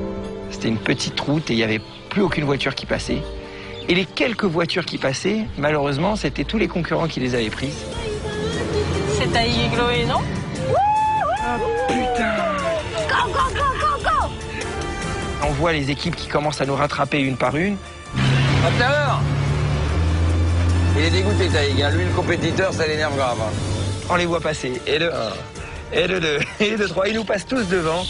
C'était une petite route et il n'y avait plus aucune voiture qui passait. Et les quelques voitures qui passaient, malheureusement, c'était tous les concurrents qui les avaient prises. C'est Taïg et Chloé, non? Ah putain! Go! On voit les équipes qui commencent à nous rattraper une par une. Hop là. Il est dégoûté, Taïg. Lui, le compétiteur, ça l'énerve grave. On les voit passer. Et le 1, et le 2, et le 3. Ils nous passent tous devant.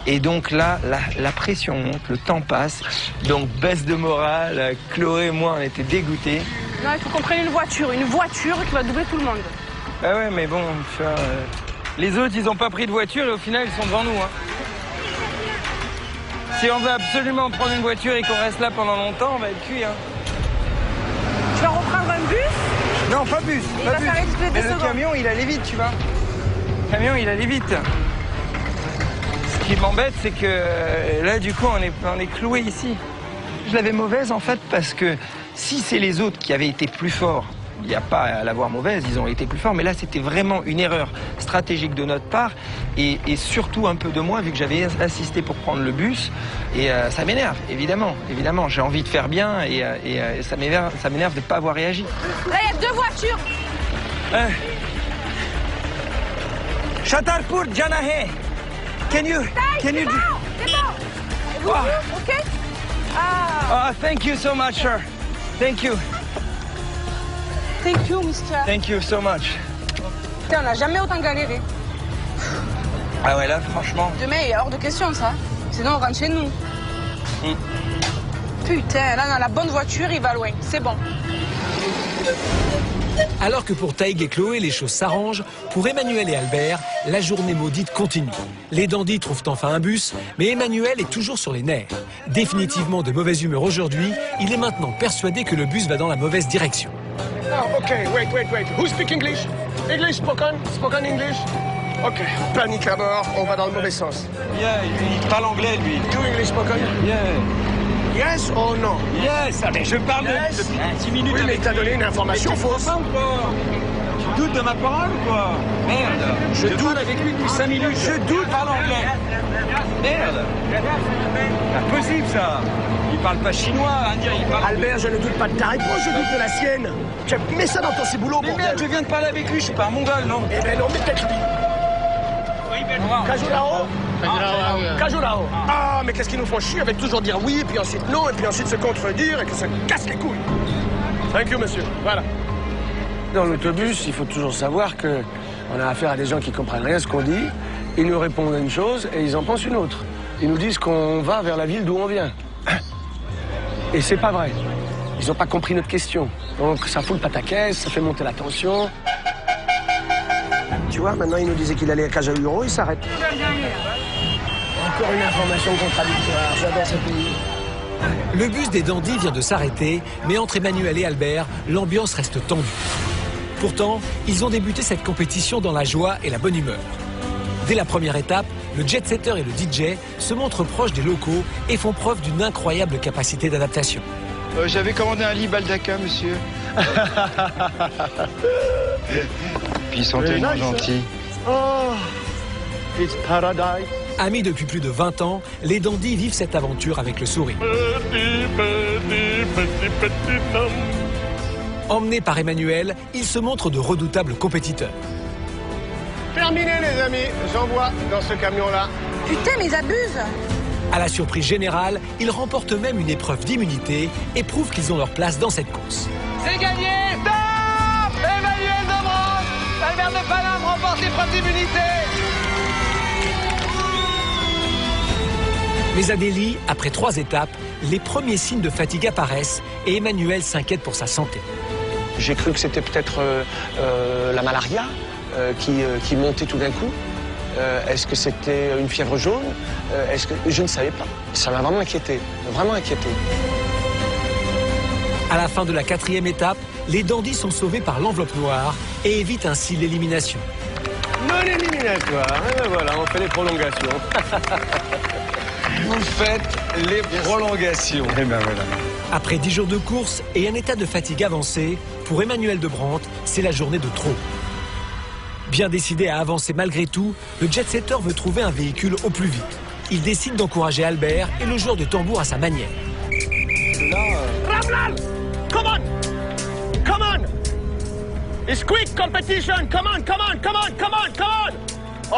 Et donc là, la pression monte, le temps passe. Donc baisse de morale. Chloé et moi, on était dégoûtés. Non, il faut qu'on prenne une voiture qui va doubler tout le monde. Ah ouais, mais bon, Les autres, ils n'ont pas pris de voiture et au final, ils sont devant nous. Hein. Si on veut absolument prendre une voiture et qu'on reste là pendant longtemps, on va être cuit. Hein. Tu vas reprendre un bus? Non, pas bus. Il va s'arrêter toutes les 2 Mais secondes. le camion, il allait vite, tu vois. Le camion, il allait vite. Ce qui m'embête, c'est que là, du coup, on est cloué ici. Je l'avais mauvaise en fait parce que si c'est les autres qui avaient été plus forts, il n'y a pas à l'avoir mauvaise, ils ont été plus forts, mais là c'était vraiment une erreur stratégique de notre part et surtout un peu de moi vu que j'avais insisté pour prendre le bus et ça m'énerve, évidemment, j'ai envie de faire bien et ça m'énerve de ne pas avoir réagi. Là il y a 2 voitures. Chatarpur Janahe, can you do... C'est bon. Ok? Oh, thank you so much, sir. Thank you. Thank you, mister. Thank you so much. Putain, on n'a jamais autant galéré. Ah ouais, là, franchement... Demain, il est hors de question, ça. Sinon, on rentre chez nous. Putain, là, on a la bonne voiture, il va loin. C'est bon. Alors que pour Taïg et Chloé, les choses s'arrangent, pour Emmanuel et Albert, la journée maudite continue. Les dandys trouvent enfin un bus, mais Emmanuel est toujours sur les nerfs. Définitivement de mauvaise humeur aujourd'hui, il est maintenant persuadé que le bus va dans la mauvaise direction. Oh, ok, wait. Who speak English? English spoken English? Ok, panique à bord, on va dans le mauvais sens. Yeah, il parle anglais, lui. Do English spoken? Yeah. Yes or no? Yes, mais je parle Yes. depuis 10 minutes. Oui, mais avec t'as lui. donné une information fausse. Tu doutes de ma parole ou quoi? Merde. Je doute avec lui depuis 5 minutes. Je doute. Parle anglais. Merde. Pas possible, ça. Il parle pas chinois, indien, il parle... Albert, je ne doute pas de ta réponse, je doute de la sienne. Tu mets ça dans ton ciboulot, Mais bordel. merde, je viens de parler avec lui, je suis pas un mongol, non? Eh ben non, mais peut-être lui. Kajurao. Ah, mais qu'est-ce qu'ils nous font chier avec toujours dire oui, et puis ensuite non, et puis ensuite se contredire, et que ça casse les couilles. Thank you, monsieur. Voilà. Dans l'autobus, il faut toujours savoir que on a affaire à des gens qui comprennent rien à ce qu'on dit. Ils nous répondent à une chose et ils en pensent une autre. Ils nous disent qu'on va vers la ville d'où on vient. Et c'est pas vrai. Ils n'ont pas compris notre question. Donc ça fout le pataquès, ça fait monter la tension. Tu vois, maintenant il nous disait qu'il allait à Kajauro, il s'arrête. Encore une information contradictoire, j'adore ce pays. Le bus des dandys vient de s'arrêter, mais entre Emmanuel et Albert, l'ambiance reste tendue. Pourtant, ils ont débuté cette compétition dans la joie et la bonne humeur. Dès la première étape, le jet-setter et le DJ se montrent proches des locaux et font preuve d'une incroyable capacité d'adaptation. J'avais commandé un lit Baldaka, monsieur. Puis ils sont tellement gentils. Oh, it's paradise. Amis depuis plus de 20 ans, les dandys vivent cette aventure avec le sourire. Emmenés par Emmanuel, ils se montrent de redoutables compétiteurs. Terminé, les amis. J'envoie dans ce camion-là Putain, mais ils abusent. À la surprise générale, ils remportent même une épreuve d'immunité et prouvent qu'ils ont leur place dans cette course. C'est gagné. Stop. Emmanuel de Brandt, Albert de Paname remporte l'épreuve d'immunité. Mais à Delhi, après 3 étapes, les premiers signes de fatigue apparaissent et Emmanuel s'inquiète pour sa santé. J'ai cru que c'était peut-être la malaria qui montait tout d'un coup. Est-ce que c'était une fièvre jaune? Je ne savais pas. Ça m'a vraiment inquiété, vraiment inquiété. À la fin de la 4e étape, les dandys sont sauvés par l'enveloppe noire et évitent ainsi l'élimination. Non éliminatoire, voilà, on fait les prolongations. Vous faites les prolongations. Et ben voilà. Après 10 jours de course et un état de fatigue avancé, pour Emmanuel de Brandt, c'est la journée de trop. Bien décidé à avancer malgré tout, le jet-setter veut trouver un véhicule au plus vite. Il décide d'encourager Albert et le joueur de tambour à sa manière. Ramlal, come on! Come on! It's quick competition! Come on, come on, come on, come on, come on!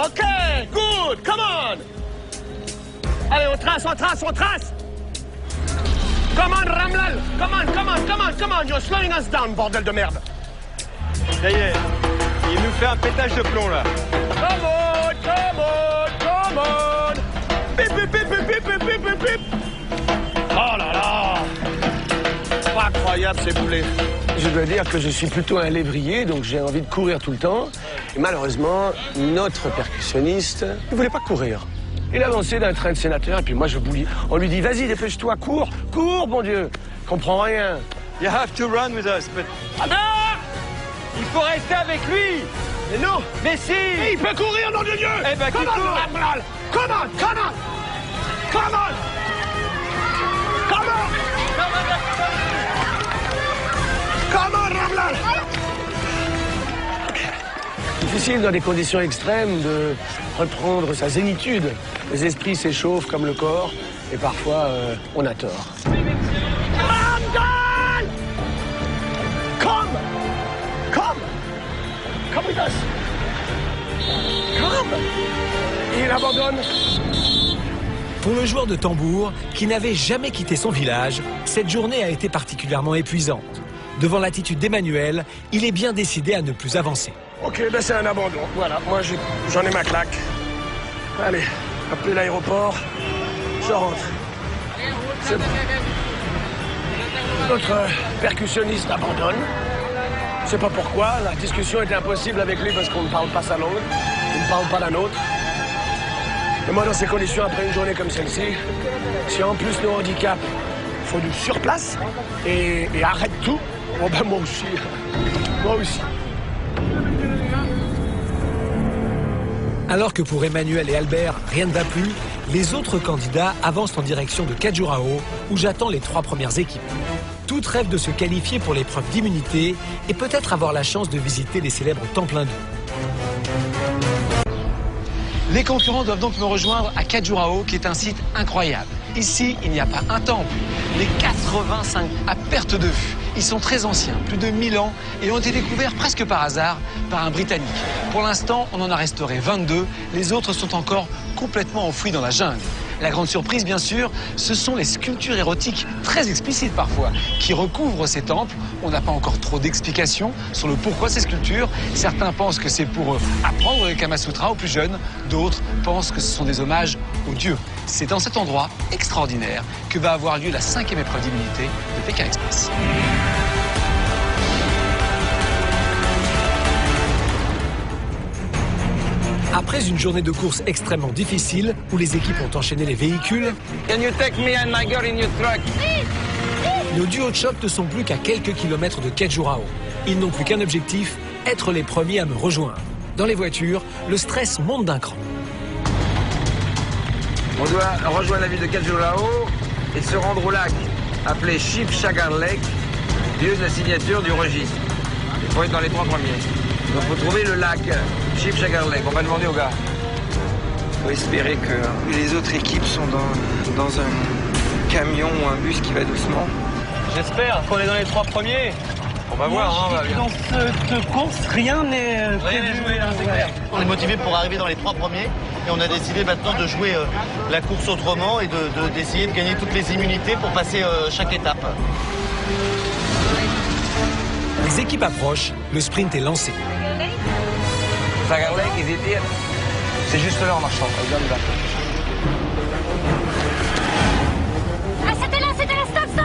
OK, good, come on! Allez, on trace, on trace, on trace! Come on, Ramlal! Come on, come on, come on, come on! You're slowing us down, bordel de merde! Ça y est, il nous fait un pétage de plomb là. Come on, come on, come on! Pip, pip, pip, pip, pip, pip, pip, pip! Oh là là! Pas incroyable ces boulets. Je dois dire que je suis plutôt un lévrier, donc j'ai envie de courir tout le temps. Et malheureusement, notre percussionniste ne voulait pas courir. Il avançait d'un train de sénateur, et puis moi je bouillis. On lui dit, vas-y, dépêche-toi, cours, cours, bon Dieu. Comprends rien. You have to run with us, but... Ah non! Il faut rester avec lui. Mais non! Mais si! Mais il peut courir, nom de Dieu! Eh ben, come qui on, court? Ramlal! Come on, come on! Come on! Come on! Come on, Ramlal! Difficile dans des conditions extrêmes de reprendre sa zénitude. Les esprits s'échauffent comme le corps et parfois on a tort. Ramgal! Come! Come! Come with us! Come! Et il abandonne. Pour le joueur de tambour, qui n'avait jamais quitté son village, cette journée a été particulièrement épuisante. Devant l'attitude d'Emmanuel, il est bien décidé à ne plus avancer. Ok, ben c'est un abandon. Voilà, moi j'en ai ma claque. Allez, appelez l'aéroport. Je rentre. C'est bon. Notre percussionniste abandonne. Je sais pas pourquoi, la discussion était impossible avec lui parce qu'on ne parle pas sa langue. Il ne parle pas la nôtre. Et moi, dans ces conditions, après une journée comme celle-ci, si en plus nos handicaps font du surplace et arrêtent tout, oh ben moi aussi. Moi aussi. Alors que pour Emmanuel et Albert, rien ne va plus, les autres candidats avancent en direction de Khajuraho, où j'attends les 3 premières équipes. Toutes rêvent de se qualifier pour l'épreuve d'immunité et peut-être avoir la chance de visiter les célèbres temples hindous. Les concurrents doivent donc me rejoindre à Khajuraho, qui est un site incroyable. Ici, il n'y a pas un temple, mais 85 à perte de vue. Ils sont très anciens, plus de 1000 ans, et ont été découverts presque par hasard par un Britannique. Pour l'instant, on en a restauré 22, les autres sont encore complètement enfouis dans la jungle. La grande surprise, bien sûr, ce sont les sculptures érotiques, très explicites parfois, qui recouvrent ces temples. On n'a pas encore trop d'explications sur le pourquoi ces sculptures. Certains pensent que c'est pour apprendre le Kama Sutra aux plus jeunes, d'autres pensent que ce sont des hommages aux dieux. C'est dans cet endroit extraordinaire que va avoir lieu la 5e épreuve d'immunité de Pékin Express. Après une journée de course extrêmement difficile, où les équipes ont enchaîné les véhicules, Can you take me and my girl in your truck? nos duos de choc ne sont plus qu'à quelques kilomètres de Khajuraho. Ils n'ont plus qu'un objectif, être les premiers à me rejoindre. Dans les voitures, le stress monte d'un cran. On doit rejoindre la ville de Khajuraho et se rendre au lac, appelé Shiv Sagar Lake, lieu de la signature du registre. Il faut être dans les 3 premiers. Donc il faut trouver le lac Shiv Sagar Lake. On va demander au gars. Il faut espérer que les autres équipes sont dans un camion ou un bus qui va doucement. J'espère qu'on est dans les 3 premiers. On va voir, hein, Dans cette course, rien n'est prévu. On est motivé pour arriver dans les 3 premiers et on a décidé maintenant de jouer la course autrement et d'essayer de gagner toutes les immunités pour passer chaque étape. Les équipes approchent, le sprint est lancé. C'est juste là en marchant. Ah, c'était là,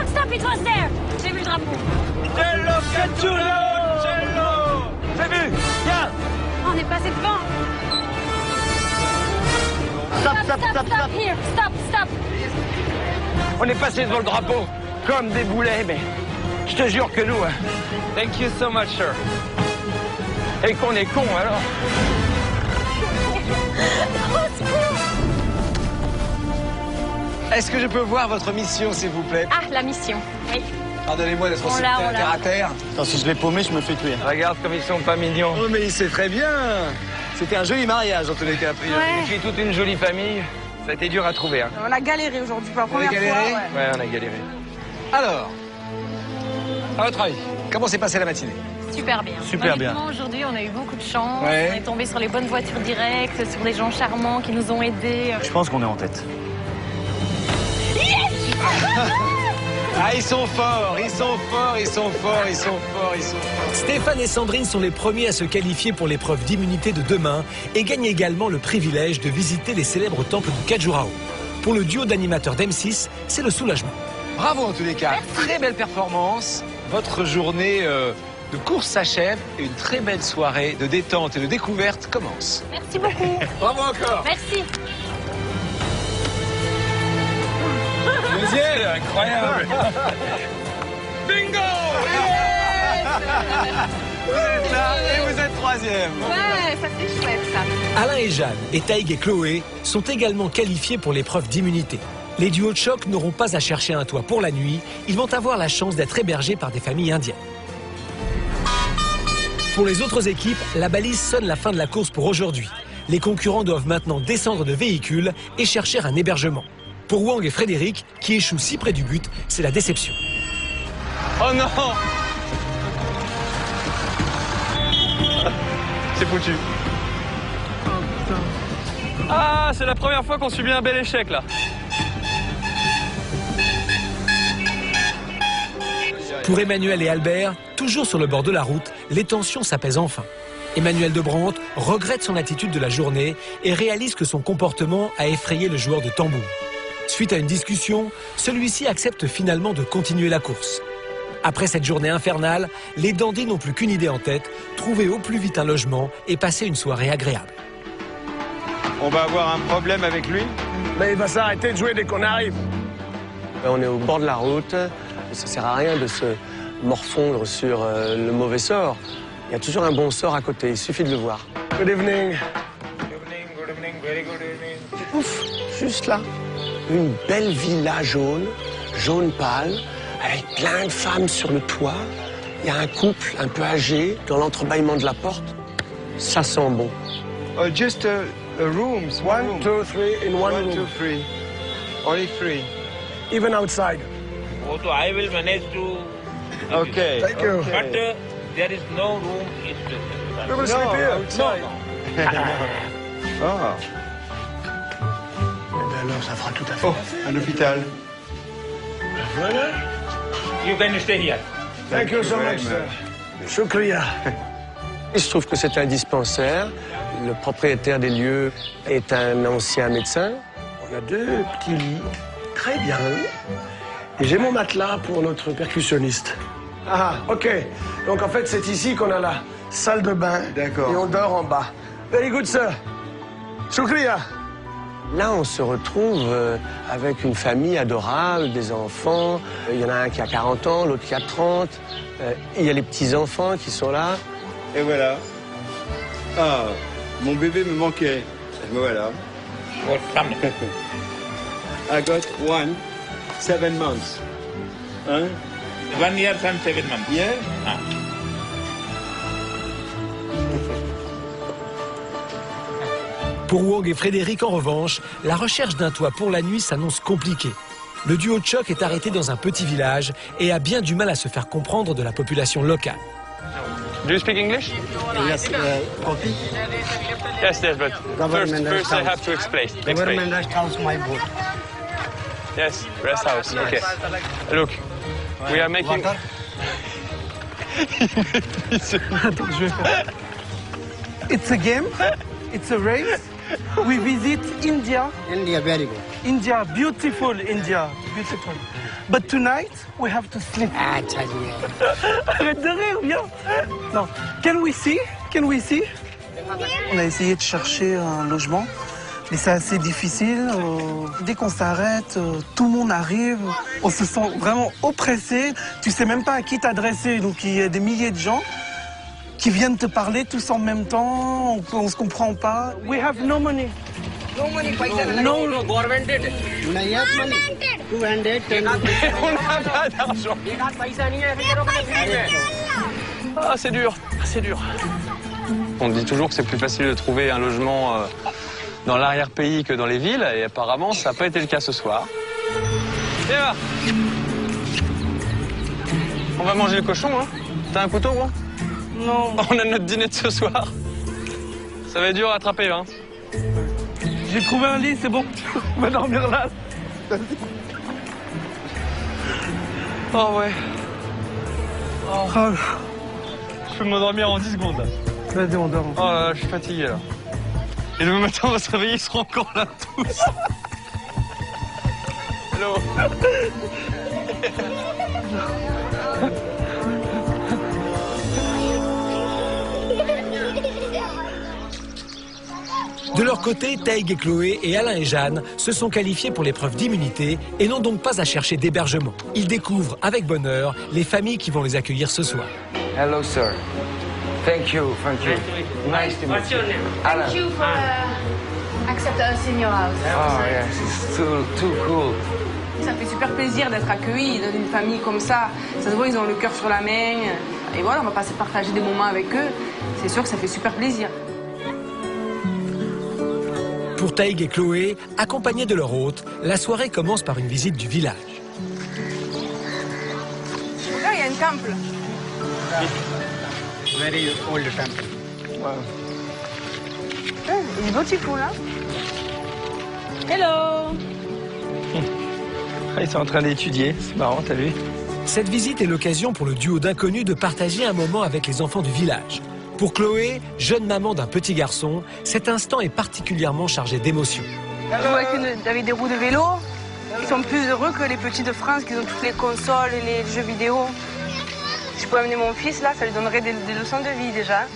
stop, it was there. J'ai vu le drapeau. Cello. J'ai vu. Viens. On est passé devant. Stop, here, stop. On est passé devant le drapeau comme des boulets, mais je te jure que nous... Thank you so much, sir. Et qu'on est con, alors. Est-ce que je peux voir votre mission, s'il vous plaît? Ah, la mission, oui. Pardonnez-moi d'être aussi terre à terre. Attends, si je l'ai paumé, je me fais tuer. Regarde comme ils sont pas mignons. Oh, mais il sait très bien. C'était un joli mariage, en tous les cas, a priori. Et puis toute une jolie famille. Ça a été dur à trouver. Hein. On a galéré aujourd'hui pour la première fois. Ouais, on a galéré. Alors, à votre avis, comment s'est passée la matinée? Super bien. Super bien. Aujourd'hui, on a eu beaucoup de chance. Ouais. On est tombé sur les bonnes voitures directes, sur des gens charmants qui nous ont aidés. Je pense qu'on est en tête. Ah, ils sont forts. Stéphane et Sandrine sont les premiers à se qualifier pour l'épreuve d'immunité de demain et gagnent également le privilège de visiter les célèbres temples de Khajuraho. Pour le duo d'animateurs d'M6, c'est le soulagement. Bravo en tous les cas. Très belle performance. Votre journée de course s'achève et une très belle soirée de détente et de découverte commence. Merci beaucoup. Bravo encore. Merci. Deuxième, incroyable. Bingo. Vous êtes là et vous êtes troisième. Ouais, ça c'est chouette ça. Alain et Jeanne, et Taïg et Chloé sont également qualifiés pour l'épreuve d'immunité. Les duos de choc n'auront pas à chercher un toit pour la nuit, ils vont avoir la chance d'être hébergés par des familles indiennes. Pour les autres équipes, la balise sonne la fin de la course pour aujourd'hui. Les concurrents doivent maintenant descendre de véhicules et chercher un hébergement. Pour Wang et Frédéric, qui échouent si près du but, c'est la déception. Oh non. C'est foutu. Ah, c'est la première fois qu'on subit un bel échec là. Pour Emmanuel et Albert, toujours sur le bord de la route, les tensions s'apaisent enfin. Emmanuel de Brandt regrette son attitude de la journée et réalise que son comportement a effrayé le joueur de tambour. Suite à une discussion, celui-ci accepte finalement de continuer la course. Après cette journée infernale, les dandys n'ont plus qu'une idée en tête, trouver au plus vite un logement et passer une soirée agréable. On va avoir un problème avec lui. Mais il va s'arrêter de jouer dès qu'on arrive. On est au bord de la route. Ça sert à rien de se morfondre sur le mauvais sort. Il y a toujours un bon sort à côté, il suffit de le voir. Good evening. Good evening, very good evening. Ouf, juste là, une belle villa jaune pâle, avec plein de femmes sur le toit. Il y a un couple un peu âgé dans l'entrebâillement de la porte. Ça sent bon. Just rooms. 1, 2, 3 in one room. 1, 2, 3. Only 3. Even outside. Also, I will manage to. Okay. Thank you. But there is no room in the. We will sleep here. Outside. Ah. Eh bien alors, ça fera tout à fait. Oh, un hôpital. Voilà. You can stay here. Thank you so much, sir. Shukriya. Il se trouve que c'est un dispensaire. Le propriétaire des lieux est un ancien médecin. On a 2 petits lits, très bien. Et j'ai mon matelas pour notre percussionniste. Ah, ok. Donc en fait, c'est ici qu'on a la salle de bain. D'accord. Et on dort en bas. Very good, sir. Shukriya. Là, on se retrouve avec une famille adorable, des enfants. Il y en a un qui a 40 ans, l'autre qui a 30. Il y a les petits-enfants qui sont là. Et voilà. Ah, mon bébé me manquait. Me voilà. I got 7 months. Hein? 1 year and 7 months. Yeah? Ah. Pour Wang et Frédéric, en revanche, la recherche d'un toit pour la nuit s'annonce compliquée. Le duo de choc est arrêté dans un petit village et a bien du mal à se faire comprendre de la population locale. Do you speak English? Yes, coffee. Yes, but first I have to explain. Government rest house, my boat. Yes, rest house. Okay. Look, we are making. It's a game. It's a race. We visit India. India, very good. India, beautiful India, beautiful. But tonight, we have to sleep. Arrête de rire, viens. Non. Can we see? Can we see? On a essayé de chercher un logement, mais c'est assez difficile. Dès qu'on s'arrête, tout le monde arrive. On se sent vraiment oppressé. Tu sais même pas à qui t'adresser. Donc il y a des milliers de gens qui viennent te parler tous en même temps. On se comprend pas. We have no money. No money, No, no, government did. On n'a pas d'argent. Ah, c'est dur, c'est dur. On dit toujours que c'est plus facile de trouver un logement dans l'arrière-pays que dans les villes, et apparemment, ça n'a pas été le cas ce soir. Viens là. On va manger le cochon, hein. T'as un couteau, gros? Non. On a notre dîner de ce soir. Ça va être dur à attraper, hein. J'ai trouvé un lit, c'est bon. On va dormir là. Oh ouais. Oh. Je peux m'endormir en 10 secondes. Vas-y, on dort. Oh là là, je suis fatigué là. Et demain matin, on va se réveiller, ils seront encore là tous. Hello. De leur côté, Taïg et Chloé et Alain et Jeanne se sont qualifiés pour l'épreuve d'immunité et n'ont donc pas à chercher d'hébergement. Ils découvrent avec bonheur les familles qui vont les accueillir ce soir. Hello, sir. Thank you, thank you. Nice to meet you. Alan. Thank you for accepting us in your house. Oh, yes, it's too cool. Ça fait super plaisir d'être accueillis dans une famille comme ça. Ça se voit, ils ont le cœur sur la main. Et voilà, on va passer partager des moments avec eux. C'est sûr que ça fait super plaisir. Pour Taïg et Chloé, accompagnés de leur hôte, la soirée commence par une visite du village. Là, il y a un temple. Very old temple. Wow. It's beautiful, hein? Hello. Ils sont en train d'étudier, c'est marrant, t'as vu? Cette visite est l'occasion pour le duo d'inconnus de partager un moment avec les enfants du village. Pour Chloé, jeune maman d'un petit garçon, cet instant est particulièrement chargé d'émotions. Avec des roues de vélo, ils sont plus heureux que les petits de France qui ont toutes les consoles et les jeux vidéo. Si je pouvais amener mon fils là, ça lui donnerait des leçons de vie déjà.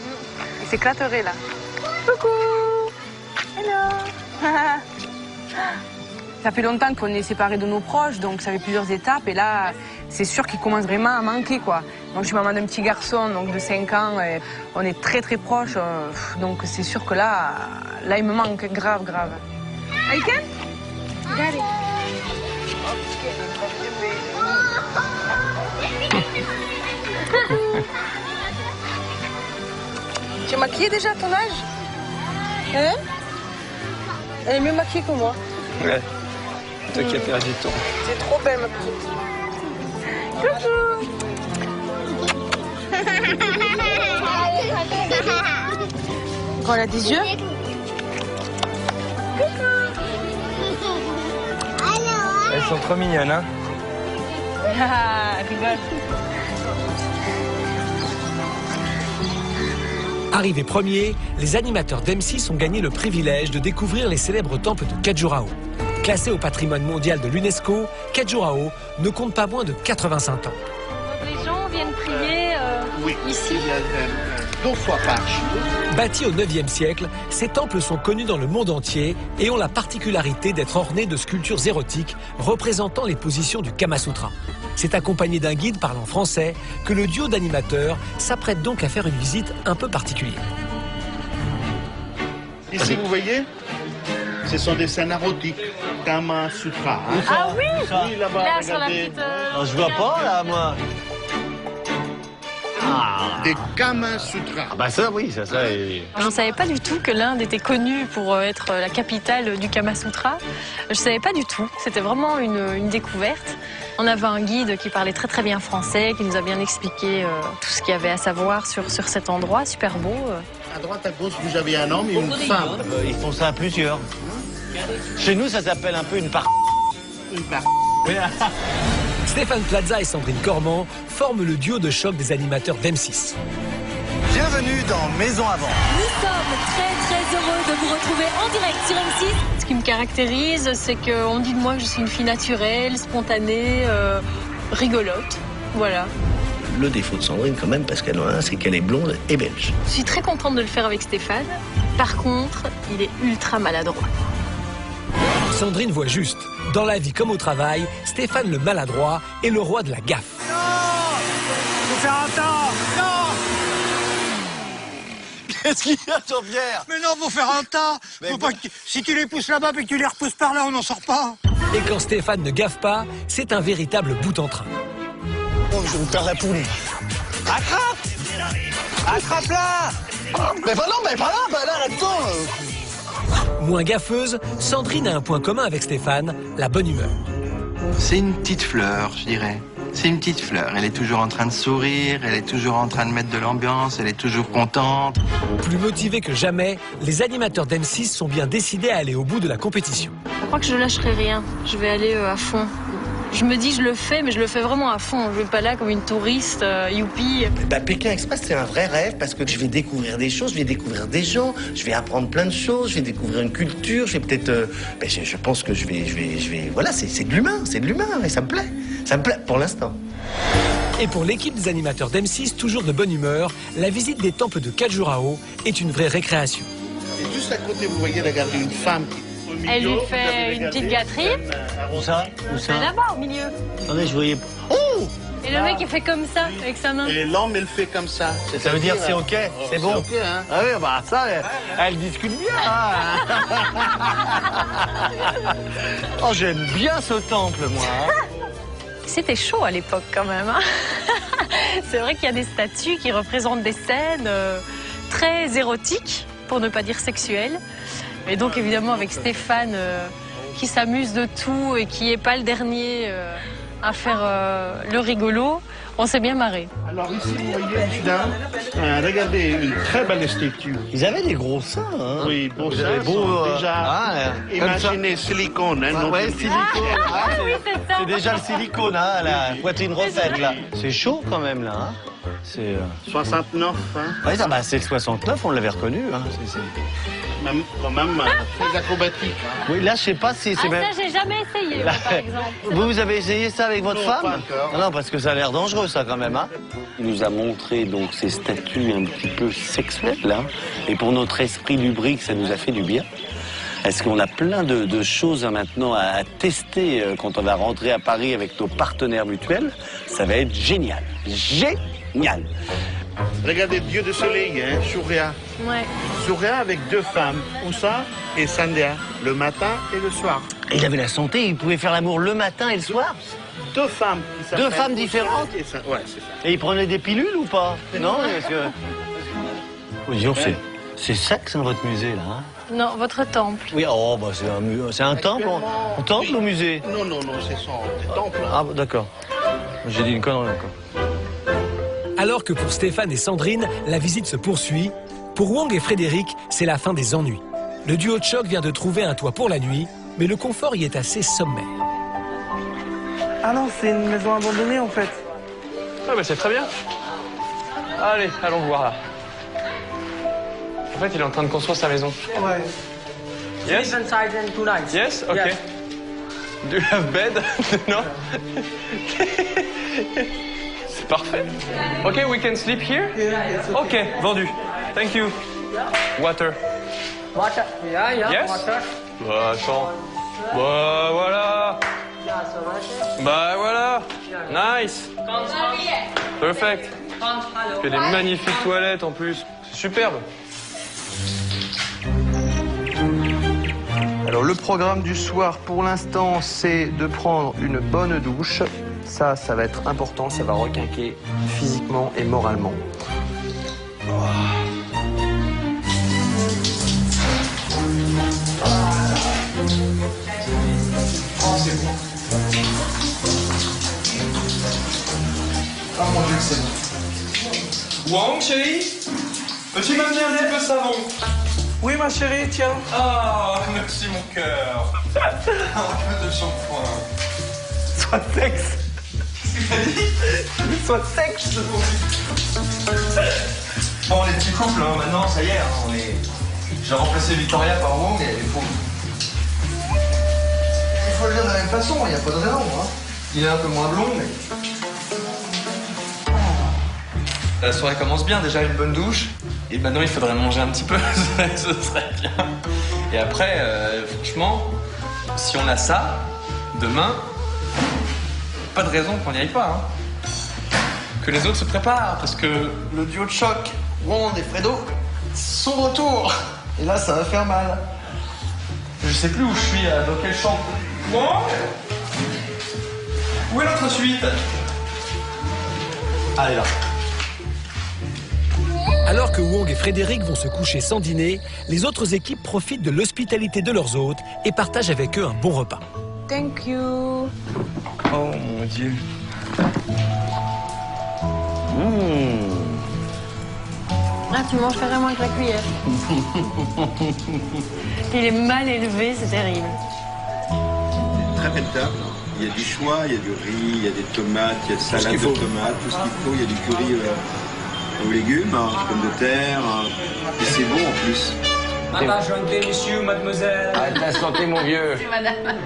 Il s'éclaterait là. Coucou. Hello. Ça fait longtemps qu'on est séparés de nos proches, donc ça fait plusieurs étapes. Et là, c'est sûr qu'il commence vraiment à manquer, quoi. Donc je suis maman d'un petit garçon, donc de 5 ans. Et on est très très proches. Donc c'est sûr que là, il me manque grave, grave. I can? Got it. Tu es maquillée déjà à ton âge? Hein? Elle est mieux maquillée que moi. Ouais. Toi qui as perdu ton. C'est trop belle, ma petite. Coucou. Quand elle a des yeux. Elles sont trop mignonnes, hein? Ah, rigole. Arrivés premiers, les animateurs d'M6 ont gagné le privilège de découvrir les célèbres temples de Khajuraho. Classé au patrimoine mondial de l'UNESCO, Khajuraho ne compte pas moins de 85 ans. Les gens viennent prier ici. Deux fois par jour. Bâtis au 9e siècle, ces temples sont connus dans le monde entier et ont la particularité d'être ornés de sculptures érotiques représentant les positions du Kama Sutra. C'est accompagné d'un guide parlant français que le duo d'animateurs s'apprête donc à faire une visite un peu particulière. Ici, vous voyez, ce sont des scènes érotiques. Kama Sutra. Hein. Ah oui, oui là-bas, là, regardez. sur la petite... Non, je vois pas, là, moi. des Kama Sutra. Ah bah ça, oui, ça. Je ne savais pas du tout que l'Inde était connue pour être la capitale du Kama Sutra. Je ne savais pas du tout. C'était vraiment une découverte. On avait un guide qui parlait très très bien français, qui nous a bien expliqué tout ce qu'il y avait à savoir sur cet endroit, super beau. À droite, à gauche, vous avez un homme et une femme. Ils font ça à plusieurs. Chez nous, ça s'appelle un peu une part. Une part. Stéphane Plaza et Sandrine Cormand forment le duo de choc des animateurs d'M6. Bienvenue dans Maison Avant. Nous sommes très très heureux de vous retrouver en direct sur M6. Ce qui me caractérise, c'est qu'on dit de moi que je suis une fille naturelle, spontanée, rigolote. Voilà. Le défaut de Sandrine quand même, parce qu'elle en a un, c'est qu'elle est blonde et belge. Je suis très contente de le faire avec Stéphane. Par contre, il est ultra maladroit. Sandrine voit juste. Dans la vie comme au travail, Stéphane le maladroit est le roi de la gaffe. Non, faut faire un temps. Non. Qu'est-ce qu'il y a, Jean-Pierre? Mais non, faut faire un tas. Si tu les pousses là-bas et que tu les repousses par là, on n'en sort pas. Et quand Stéphane ne gaffe pas, c'est un véritable bout en train. Oh, je vais me faire la poule. Attrape! Attrape-la! Mais bah non, mais pas là, bah là, là-dedans. Moins gaffeuse, Sandrine a un point commun avec Stéphane, la bonne humeur. C'est une petite fleur, je dirais. C'est une petite fleur. Elle est toujours en train de sourire, elle est toujours en train de mettre de l'ambiance, elle est toujours contente. Plus motivés que jamais, les animateurs d'M6 sont bien décidés à aller au bout de la compétition. Je crois que je lâcherai rien. Je vais aller à fond. Je me dis, je le fais, mais je le fais vraiment à fond. Je vais pas là comme une touriste, youpi. Bah, Pékin Express, c'est un vrai rêve parce que je vais découvrir des choses, je vais découvrir des gens, je vais apprendre plein de choses, je vais découvrir une culture, je vais peut-être... je pense que je vais... Voilà, c'est de l'humain, et ça me plaît. Ça me plaît pour l'instant. Et pour l'équipe des animateurs d'M6, toujours de bonne humeur, la visite des temples de Khajuraho est une vraie récréation. Et juste à côté, vous voyez, regardez une femme qui... Elle lui fait une petite gâterie. Où ça? Là-bas, au milieu. Attendez, je voyais... Oh! Et le mec, il fait comme ça, avec sa main. Et l'homme, il fait comme ça. Ça veut dire c'est OK? C'est bon? C'est OK, hein? Ah oui, bah ça, elle discute bien. Hein. Oh, j'aime bien ce temple, moi. C'était chaud à l'époque, quand même. Hein. C'est vrai qu'il y a des statues qui représentent des scènes très érotiques, pour ne pas dire sexuelles. Et donc, évidemment, avec Stéphane, qui s'amuse de tout et qui n'est pas le dernier à faire le rigolo, on s'est bien marré. Alors ici, vous voyez, regardez, une très belle statue. Ils avaient des gros seins, hein? Oui, beaux seins, déjà... imaginez silicone, hein? Ouais, silicone. Oui, c'est ça. C'est déjà le silicone, hein, la poitrine refaite, là. C'est chaud, quand même, là, hein? C'est... 69, hein? Oui, c'est le 69, on l'avait reconnu, hein. Même, quand même, très acrobatique. Hein. Oui, là, je sais pas si c'est même... ça, j'ai jamais essayé, là, par exemple. Vous avez essayé ça avec votre femme? Pas encore. Non, parce que ça a l'air dangereux, ça, quand même, hein. Il nous a montré, donc, ces statues un petit peu sexuelles, là. Et pour notre esprit lubrique, ça nous a fait du bien. Est-ce qu'on a plein de choses maintenant à tester quand on va rentrer à Paris avec nos partenaires mutuels? Ça va être génial. Génial. Regardez, Dieu de soleil, hein, Surya. Ouais. Surya avec deux femmes, Usa et Sandhya, le matin et le soir. Il avait la santé, il pouvait faire l'amour le matin et le soir? Deux femmes. Deux femmes différentes? Ouais, c'est ça. Et il prenait des pilules ou pas? Non, parce que... Oh, disons, c'est sexe, hein, votre musée, là, hein? Non, votre temple. Oui, oh, bah c'est un temple? Un temple ou musée? Non, c'est son temple. Ah, d'accord. J'ai dit une connerie encore. Alors que pour Stéphane et Sandrine, la visite se poursuit, pour Wang et Frédéric, c'est la fin des ennuis. Le duo de choc vient de trouver un toit pour la nuit, mais le confort y est assez sommaire. Ah non, c'est une maison abandonnée en fait. Ah bah c'est très bien. Allez, allons voir là. En fait, il est en train de construire sa maison. Ouais. Yes? Inside in 2 nights. Yes? Ok. Yes. Do you have bed? Non? C'est parfait. Ok, we can sleep here? Ok, vendu. Thank you. Water. Water. Yeah, Yes? water. Bah, attends. Bah, voilà. Bah, voilà. Nice. Perfect. Il y a des magnifiques toilettes en plus. C'est superbe. Alors le programme du soir pour l'instant c'est de prendre une bonne douche Ça va être important, ça va requinquer physiquement et moralement. C'est bon. Oh mon Dieu, c'est bon. Wang, chérie, peux-tu m'amener un petit peu de savon? Oui, ma chérie, tiens. Ah, merci mon cœur. Un peu de shampoing. Sois sexe. Qu'est-ce que t'as dit? Sois sexe. Bon, les petits couples, hein, maintenant, ça y est, hein, on est... J'ai remplacé Victoria par Wang et elle est pauvre. Il faut le dire de la même façon, il n'y a pas de raison. Hein. Il est un peu moins blond, mais... La soirée commence bien, déjà une bonne douche. Et maintenant, il faudrait manger un petit peu, ce serait bien. Et après, franchement, si on a ça, demain, pas de raison qu'on n'y aille pas. Hein. Que les autres se préparent, parce que le duo de choc, Wang et Fredo, sont de retour. Et là, ça va faire mal. Je sais plus où je suis, dans quelle chambre. Wang ? Où est notre suite ? Allez, là. Alors que Wang et Frédéric vont se coucher sans dîner, les autres équipes profitent de l'hospitalité de leurs hôtes et partagent avec eux un bon repas. Thank you. Oh mon Dieu. Ah, tu manges carrément avec la cuillère. Il est mal élevé, c'est terrible. Très belle table. Il y a du choix, il y a du riz, il y a des tomates, il y a de salade de tomates, tout ce qu'il faut. Il y a du curry aux légumes, pommes de terre. Et c'est bon en plus. À la santé, monsieur, mademoiselle. À ta santé, mon vieux. C'est madame.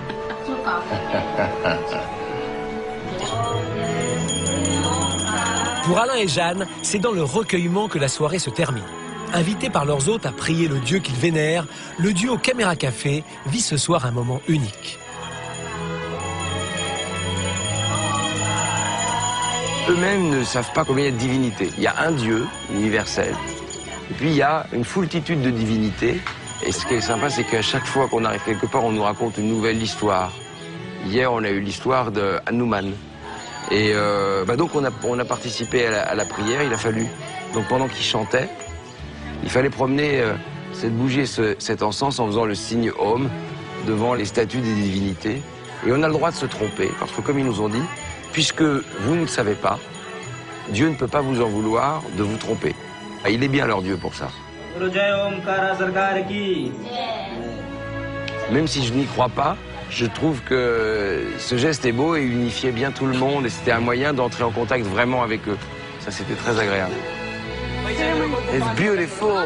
Pour Alain et Jeanne, c'est dans le recueillement que la soirée se termine. Invités par leurs hôtes à prier le Dieu qu'ils vénèrent, le duo Caméra Café vit ce soir un moment unique. Eux-mêmes ne savent pas combien il y a de divinités. Il y a un Dieu universel, et puis il y a une foultitude de divinités. Et ce qui est sympa, c'est qu'à chaque fois qu'on arrive quelque part, on nous raconte une nouvelle histoire. Hier, on a eu l'histoire de Hanuman. Et donc on a participé à la prière, il a fallu. Donc pendant qu'il chantait, il fallait promener cette bougie, cet encens en faisant le signe Om devant les statues des divinités. Et on a le droit de se tromper, parce que comme ils nous ont dit, puisque vous ne le savez pas, Dieu ne peut pas vous en vouloir de vous tromper. Il est bien leur Dieu pour ça. Même si je n'y crois pas, je trouve que ce geste est beau et unifiait bien tout le monde et c'était un moyen d'entrer en contact vraiment avec eux. Ça, c'était très agréable. It's beautiful.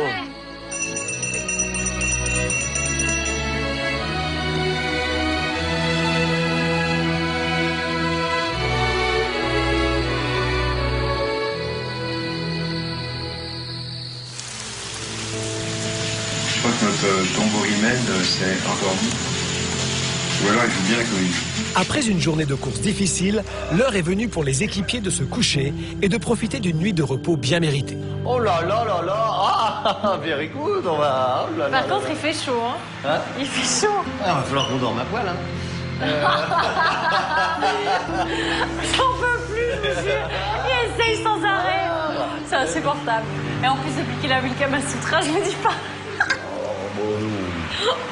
Je crois que notre tambourimène s'est endormi. Ou alors il joue bien la comédie. Après une journée de course difficile, l'heure est venue pour les équipiers de se coucher et de profiter d'une nuit de repos bien méritée. Oh là là là là. Ah, very good, on va... Oh là là Par contre, il fait chaud. Hein, il fait chaud. Ah, va falloir qu'on dorme à poil. Hein. J'en peux plus, je vous jure. Il essaye sans arrêt. C'est insupportable. Et en plus, depuis qu'il a vu le Kama Sutra, je me dis pas.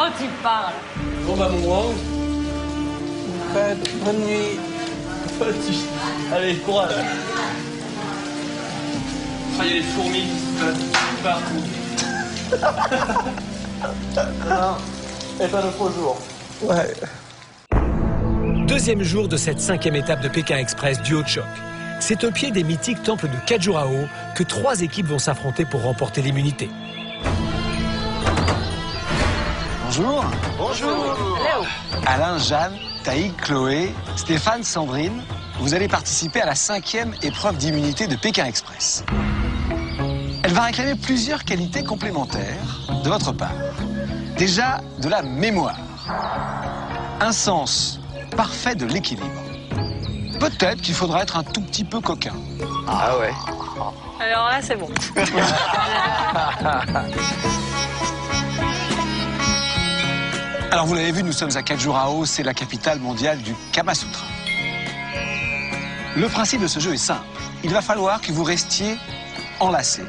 Oh, tu parles. Bon bah mon Wang. Fred, bonne nuit. Allez, courage. Ah, il y a les fourmis partout. Non, et pas notre jour. Ouais. Deuxième jour de cette 5e étape de Pékin Express du Haut-de-Choc. C'est au pied des mythiques temples de Khajuraho que 3 équipes vont s'affronter pour remporter l'immunité. Bonjour. Bonjour. Alain, Jeanne, Taïk, Chloé, Stéphane, Sandrine, vous allez participer à la 5e épreuve d'immunité de Pékin Express. Elle va réclamer plusieurs qualités complémentaires de votre part. Déjà, de la mémoire. Un sens parfait de l'équilibre. Peut-être qu'il faudra être un tout petit peu coquin. Ah ouais. Alors là, c'est bon. Alors vous l'avez vu, nous sommes à Khajuraho, c'est la capitale mondiale du Kama Sutra. Le principe de ce jeu est simple. Il va falloir que vous restiez enlacés,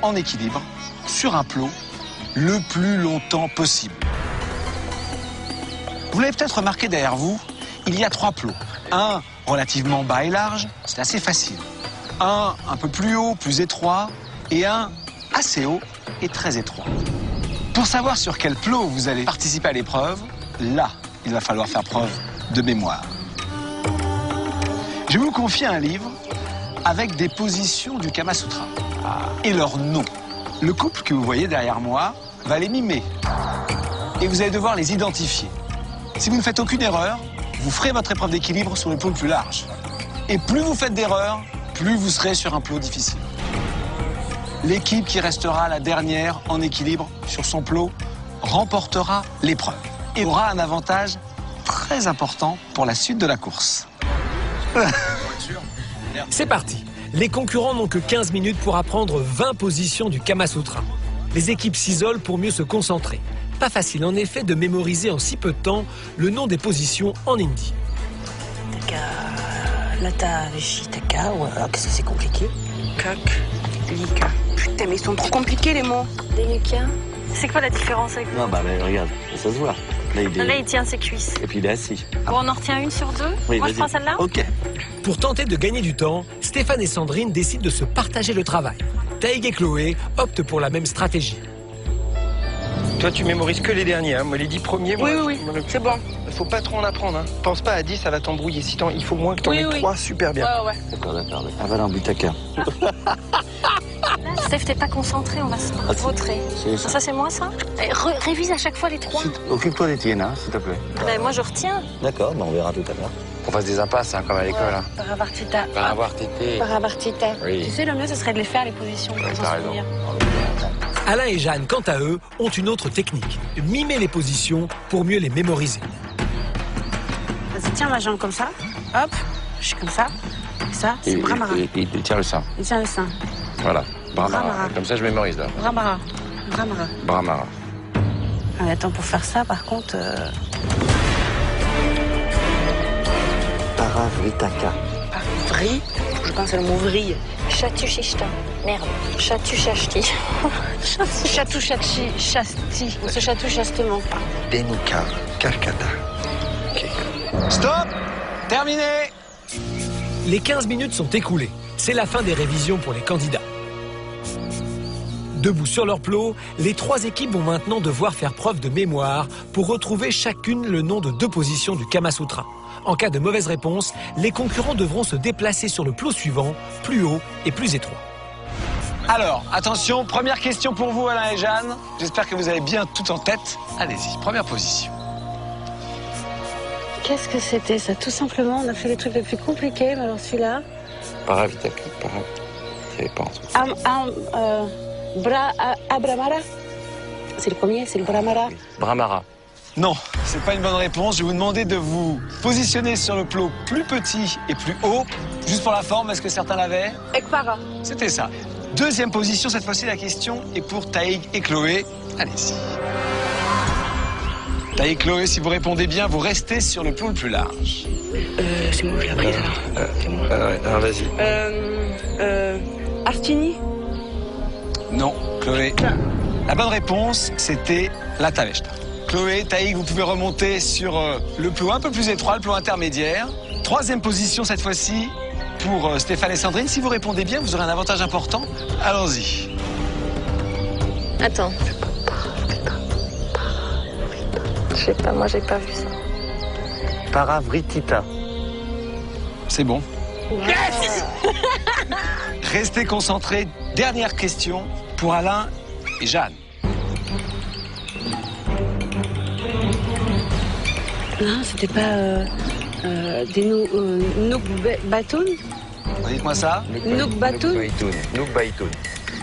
en équilibre, sur un plot, le plus longtemps possible. Vous l'avez peut-être remarqué derrière vous, il y a 3 plots. Un relativement bas et large, c'est assez facile. Un peu plus haut, plus étroit, et un assez haut et très étroit. Pour savoir sur quel plot vous allez participer à l'épreuve, là, il va falloir faire preuve de mémoire. Je vais vous confier un livre avec des positions du Kama Sutra et leurs noms. Le couple que vous voyez derrière moi va les mimer et vous allez devoir les identifier. Si vous ne faites aucune erreur, vous ferez votre épreuve d'équilibre sur le plot le plus large. Et plus vous faites d'erreurs, plus vous serez sur un plot difficile. L'équipe qui restera la dernière en équilibre sur son plot remportera l'épreuve et aura un avantage très important pour la suite de la course. C'est parti. Les concurrents n'ont que 15 minutes pour apprendre 20 positions du Kama Sutra. Les équipes s'isolent pour mieux se concentrer. Pas facile en effet de mémoriser en si peu de temps le nom des positions en hindi. Taka, Lata, Vishi, Taka, qu'est-ce que c'est compliqué? Kak, Lika. Putain, mais ils sont trop compliqués les mots. Denuka. C'est quoi la différence avec Non, bah, mais regarde, ça se voit. Là, il tient ses cuisses. Et puis il est assis. Bon, on en retient une sur 2. Oui, moi, je prends celle-là. Ok. Pour tenter de gagner du temps, Stéphane et Sandrine décident de se partager le travail. Taïg et Chloé optent pour la même stratégie. Toi, tu mémorises que les derniers, hein. Moi, les 10 premiers, moi, Oui, c'est bon. Faut pas trop en apprendre, hein. Pense pas à 10, ça va t'embrouiller. Si il faut moins que t'en aies 3, super bien. Ouais. D'accord. Avale un butaka. Steph, t'es pas concentré, on va se vautrer. Ça, c'est moi, ça? Révise à chaque fois les 3. Occupe-toi des tiennes, hein, s'il te plaît. Ben, moi, je retiens. D'accord, on verra tout à l'heure. Qu'on fasse des impasses, hein, comme à l'école. Hein. Paravartita. Paravartité. Paravartita. Oui. Tu sais, le mieux, ce serait de les faire, les positions. Oui, pour s'en t'as raison. souvenir. Alain et Jeanne, quant à eux, ont une autre technique. Mimer les positions pour mieux les mémoriser. Vas-y, tiens ma jambe comme ça. Hop, je suis comme ça. Ça, c'est Brahmara. Il tient le sein. Il tient le sein. Voilà. Brahmara. Brahmara. Comme ça, je mémorise, là. Brahmara. Brahmara. Brahmara. Ah, mais attends, pour faire ça, par contre... Paravritaka. Vrille. Je pense à le mot vrille. Chatushishta. Merde. Chatushashti. Chatou-chachi, chasti. On se chatoue chastement. Denuka, Calcutta. Stop! Terminé! Les 15 minutes sont écoulées. C'est la fin des révisions pour les candidats. Debout sur leur plot, les 3 équipes vont maintenant devoir faire preuve de mémoire pour retrouver chacune le nom de 2 positions du Kama Sutra. En cas de mauvaise réponse, les concurrents devront se déplacer sur le plot suivant, plus haut et plus étroit. Alors, attention, première question pour vous, Alain et Jeanne. J'espère que vous avez bien tout en tête. Allez-y, première position. Qu'est-ce que c'était ça? Tout simplement, on a fait les trucs les plus compliqués, mais alors celui-là... Paravitaka. Je savais pas en tout. Abramara. C'est le premier, c'est le Brahmara. Brahmara. Non, c'est pas une bonne réponse. Je vais vous demander de vous positionner sur le plot plus petit et plus haut. Juste pour la forme, est-ce que certains l'avaient? Ekpara. C'était ça. Deuxième position, cette fois-ci, la question est pour Taïg et Chloé. Allez-y. Taïg et Chloé, si vous répondez bien, vous restez sur le plot le plus large. C'est moi, je l'ai prise alors. C'est moi. Alors vas-y. Artini. Non, Chloé. La bonne réponse, c'était la Taveshta. Chloé, Taïg, vous pouvez remonter sur le plot un peu plus étroit, le plot intermédiaire. Troisième position cette fois-ci pour Stéphane et Sandrine. Si vous répondez bien, vous aurez un avantage important. Allons-y. Attends. Je sais pas, moi j'ai pas vu ça. Paravritita. C'est bon. Yes. Restez concentrés. Dernière question pour Alain et Jeanne. Non, c'était pas des Nouk-Batoun. Dites-moi ça. Nouk-Batoun. Nouk-Baitoun.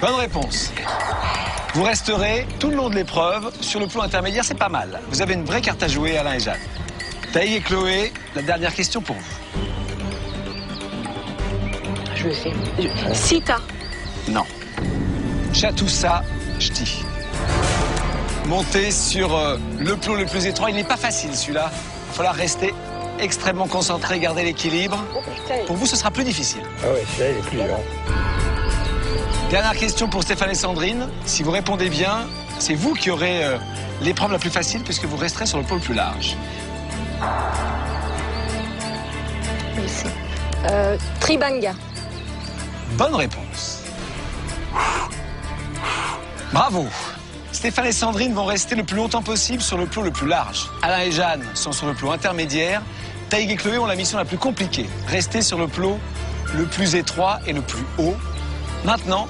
Bonne réponse. Vous resterez tout le long de l'épreuve sur le plot intermédiaire, c'est pas mal. Vous avez une vraie carte à jouer, Alain et Jeanne. Taïg et Chloé, la dernière question pour vous. Je le sais. Sita. Non. Chatoussa, Ch'ti. Montez sur le plot le plus étroit. Il n'est pas facile celui-là. Il va falloir rester extrêmement concentrés, gardez l'équilibre. Pour vous, ce sera plus difficile. Ah ouais, celui-là, il est plus dur. Dernière question pour Stéphane et Sandrine. Si vous répondez bien, c'est vous qui aurez l'épreuve la plus facile puisque vous resterez sur le plot le plus large. Tribanga. Bonne réponse. Bravo. Stéphane et Sandrine vont rester le plus longtemps possible sur le plot le plus large. Alain et Jeanne sont sur le plot intermédiaire. Taïg et Chloé ont la mission la plus compliquée. Rester sur le plot le plus étroit et le plus haut. Maintenant,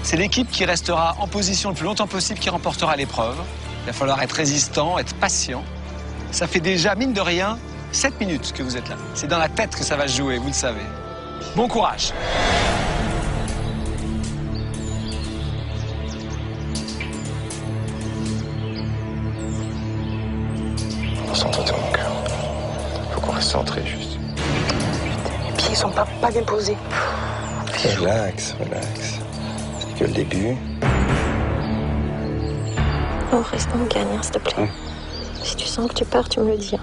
c'est l'équipe qui restera en position le plus longtemps possible qui remportera l'épreuve. Il va falloir être résistant, être patient. Ça fait déjà, mine de rien, 7 minutes que vous êtes là. C'est dans la tête que ça va se jouer, vous le savez. Bon courage. Concentre ton cœur. Faut qu'on reste centré juste. Les pieds sont pas bien posés. Relax, relax. C'est que le début. Oh, reste en gagne, hein, s'il te plaît. Si tu sens que tu pars, tu me le dis.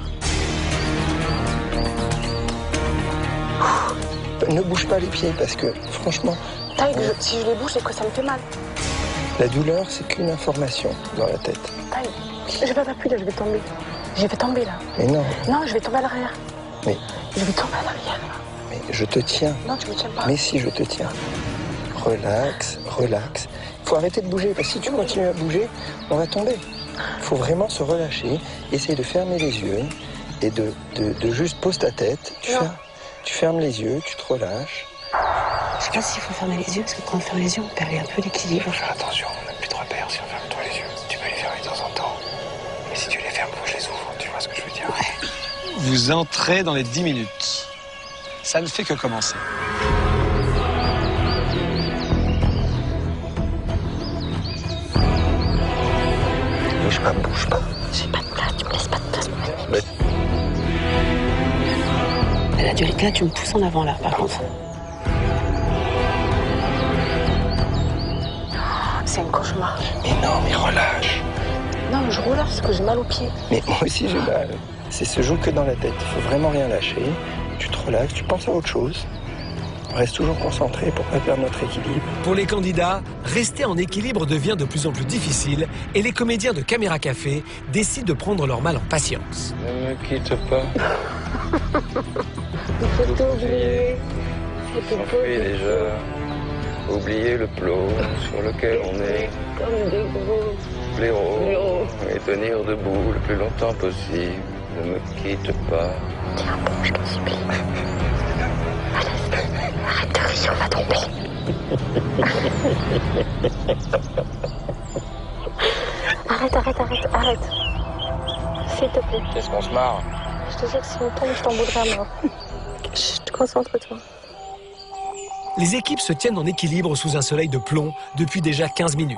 Ne bouge pas les pieds parce que, franchement... Taïg, si je les bouge, c'est que ça me fait mal. La douleur, c'est qu'une information dans la tête. Taïg, je vais m'appuyer là, je vais tomber. Je vais tomber là. Mais non. Non, je vais tomber à l'arrière. Mais... Je vais tomber à l'arrière. Mais je te tiens. Non, tu me tiens pas. Mais si, je te tiens. Relax, relax. Il faut arrêter de bouger parce que si tu continues à bouger, on va tomber. Il faut vraiment se relâcher, essayer de fermer les yeux et de juste pose ta tête. Tu fermes les yeux, tu te relâches. Je sais pas s'il faut fermer les yeux, parce que quand on ferme les yeux, on perd un peu l'équilibre. Il faut faire attention, on n'a plus de repères si on ferme toi les yeux. Tu peux les fermer de temps en temps. Mais si tu les fermes, faut que je les ouvre. Tu vois ce que je veux dire? Ouais. Vous entrez dans les 10 minutes. Ça ne fait que commencer. Bouge pas, bouge pas. J'ai pas de place, tu me laisses pas de place. Elle a duré que là, tu me pousses en avant là, par contre. C'est un cauchemar. Mais non, mais relâche. Non, je relâche parce que j'ai mal aux pieds. Mais moi aussi j'ai mal. C'est se joue que dans la tête. Il faut vraiment rien lâcher. Tu te relaxes, tu penses à autre chose. On reste toujours concentré pour pas perdre notre équilibre. Pour les candidats, rester en équilibre devient de plus en plus difficile et les comédiens de Caméra Café décident de prendre leur mal en patience. Ne me quitte pas. Il faut t'oublier. S'enfuit déjà. Oublier le plot sur lequel on est. Comme des gros blaireaux. Et tenir debout le plus longtemps possible. Ne me quitte pas. Tiens, bon, je t'en supplie. Arrête de rire, on va tomber. Arrête. S'il te plaît. Qu'est-ce qu'on se marre? Je te jure que si on tombe, je t'en voudrais à mort. Chut, concentre-toi. Les équipes se tiennent en équilibre sous un soleil de plomb depuis déjà 15 minutes.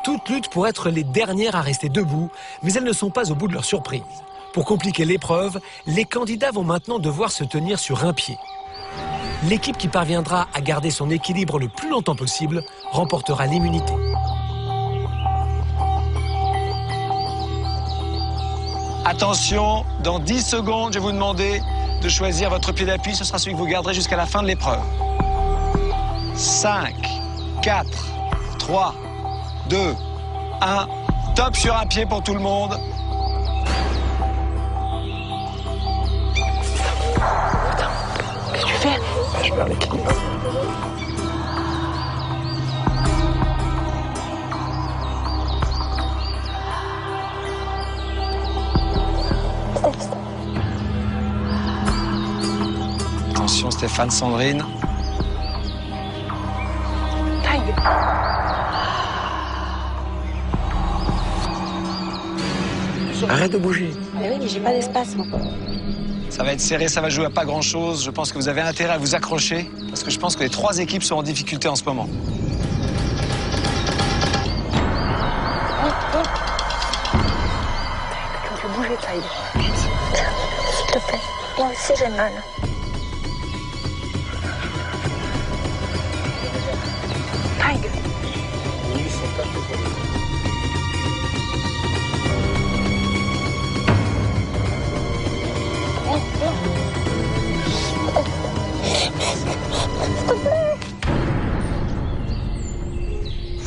Toutes luttent pour être les dernières à rester debout, mais elles ne sont pas au bout de leur surprise. Pour compliquer l'épreuve, les candidats vont maintenant devoir se tenir sur un pied. L'équipe qui parviendra à garder son équilibre le plus longtemps possible remportera l'immunité. Attention, dans 10 secondes, je vais vous demander de choisir votre pied d'appui. Ce sera celui que vous garderez jusqu'à la fin de l'épreuve. 5, 4, 3, 2, 1. Top sur un pied pour tout le monde. Qu'est-ce que tu fais? Je perds l'équilibre. Attention Stéphane, Sandrine. Taïg. Arrête de bouger. Mais oui, mais j'ai pas d'espace, moi. Ça va être serré, ça va jouer à pas grand-chose. Je pense que vous avez intérêt à vous accrocher, parce que je pense que les 3 équipes sont en difficulté en ce moment. Tu peux bouger, Taïg. S'il te plaît. Moi aussi, j'ai mal. Taïg.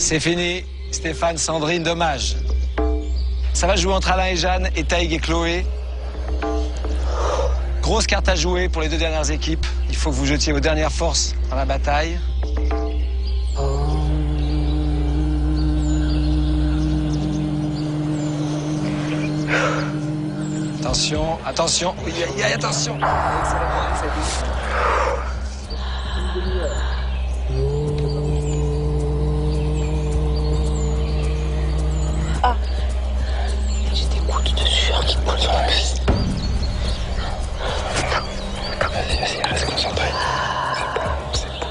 C'est fini. Stéphane, Sandrine, dommage. Ça va jouer entre Alain et Jeanne et Taïg et Chloé. Grosse carte à jouer pour les deux dernières équipes. Il faut que vous jetiez vos dernières forces dans la bataille. Attention, attention. Oui, attention. Ah, j'ai des gouttes de sueur qui coulent sur la piste. Vas-y, reste concentré. C'est bon.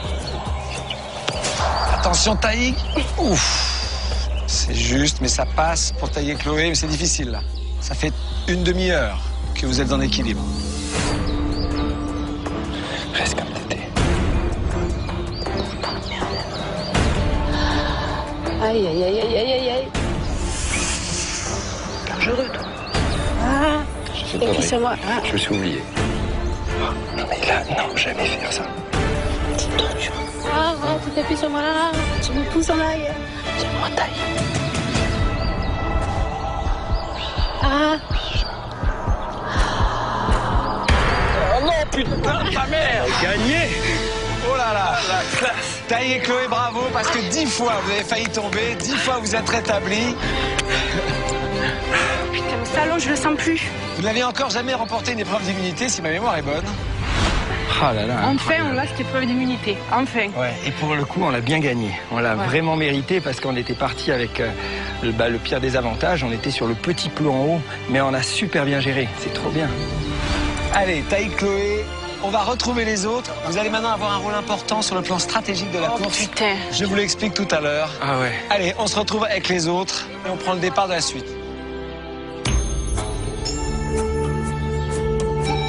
Attention, Taïg. Ouf. C'est juste, mais ça passe pour tailler Chloé, mais c'est difficile là. Ça fait une demi-heure que vous êtes en équilibre. Reste comme t'étais. Aïe, aïe, aïe, aïe, aïe, aïe, aïe. Dangereux, toi. Ah, J'ai fait t'as de écrit sur moi. Ah. Je me suis oublié. Non, mais là, non, jamais faire ça. Petite torture. Ah, tu t'appuies sur moi. Tu me pousses en arrière. Tu me retailles. Ah. Oh non, putain, ta mère! Gagné! Oh là là! La classe! Taïg et Chloé, bravo, parce que 10 fois vous avez failli tomber, 10 fois vous êtes rétablis. Putain, le salon, je le sens plus. Vous n'avez encore jamais remporté une épreuve d'immunité, si ma mémoire est bonne. Ah là là. Enfin, on a cette épreuve d'immunité. Enfin. Ouais, et pour le coup, on l'a bien gagné. On l'a vraiment mérité parce qu'on était parti avec le pire des avantages. On était sur le petit plot en haut, mais on a super bien géré. C'est trop bien. Allez, Taïg, Chloé, on va retrouver les autres. Vous allez maintenant avoir un rôle important sur le plan stratégique de la course. Putain. Je vous l'explique tout à l'heure. Ah ouais. Allez, on se retrouve avec les autres et on prend le départ de la suite.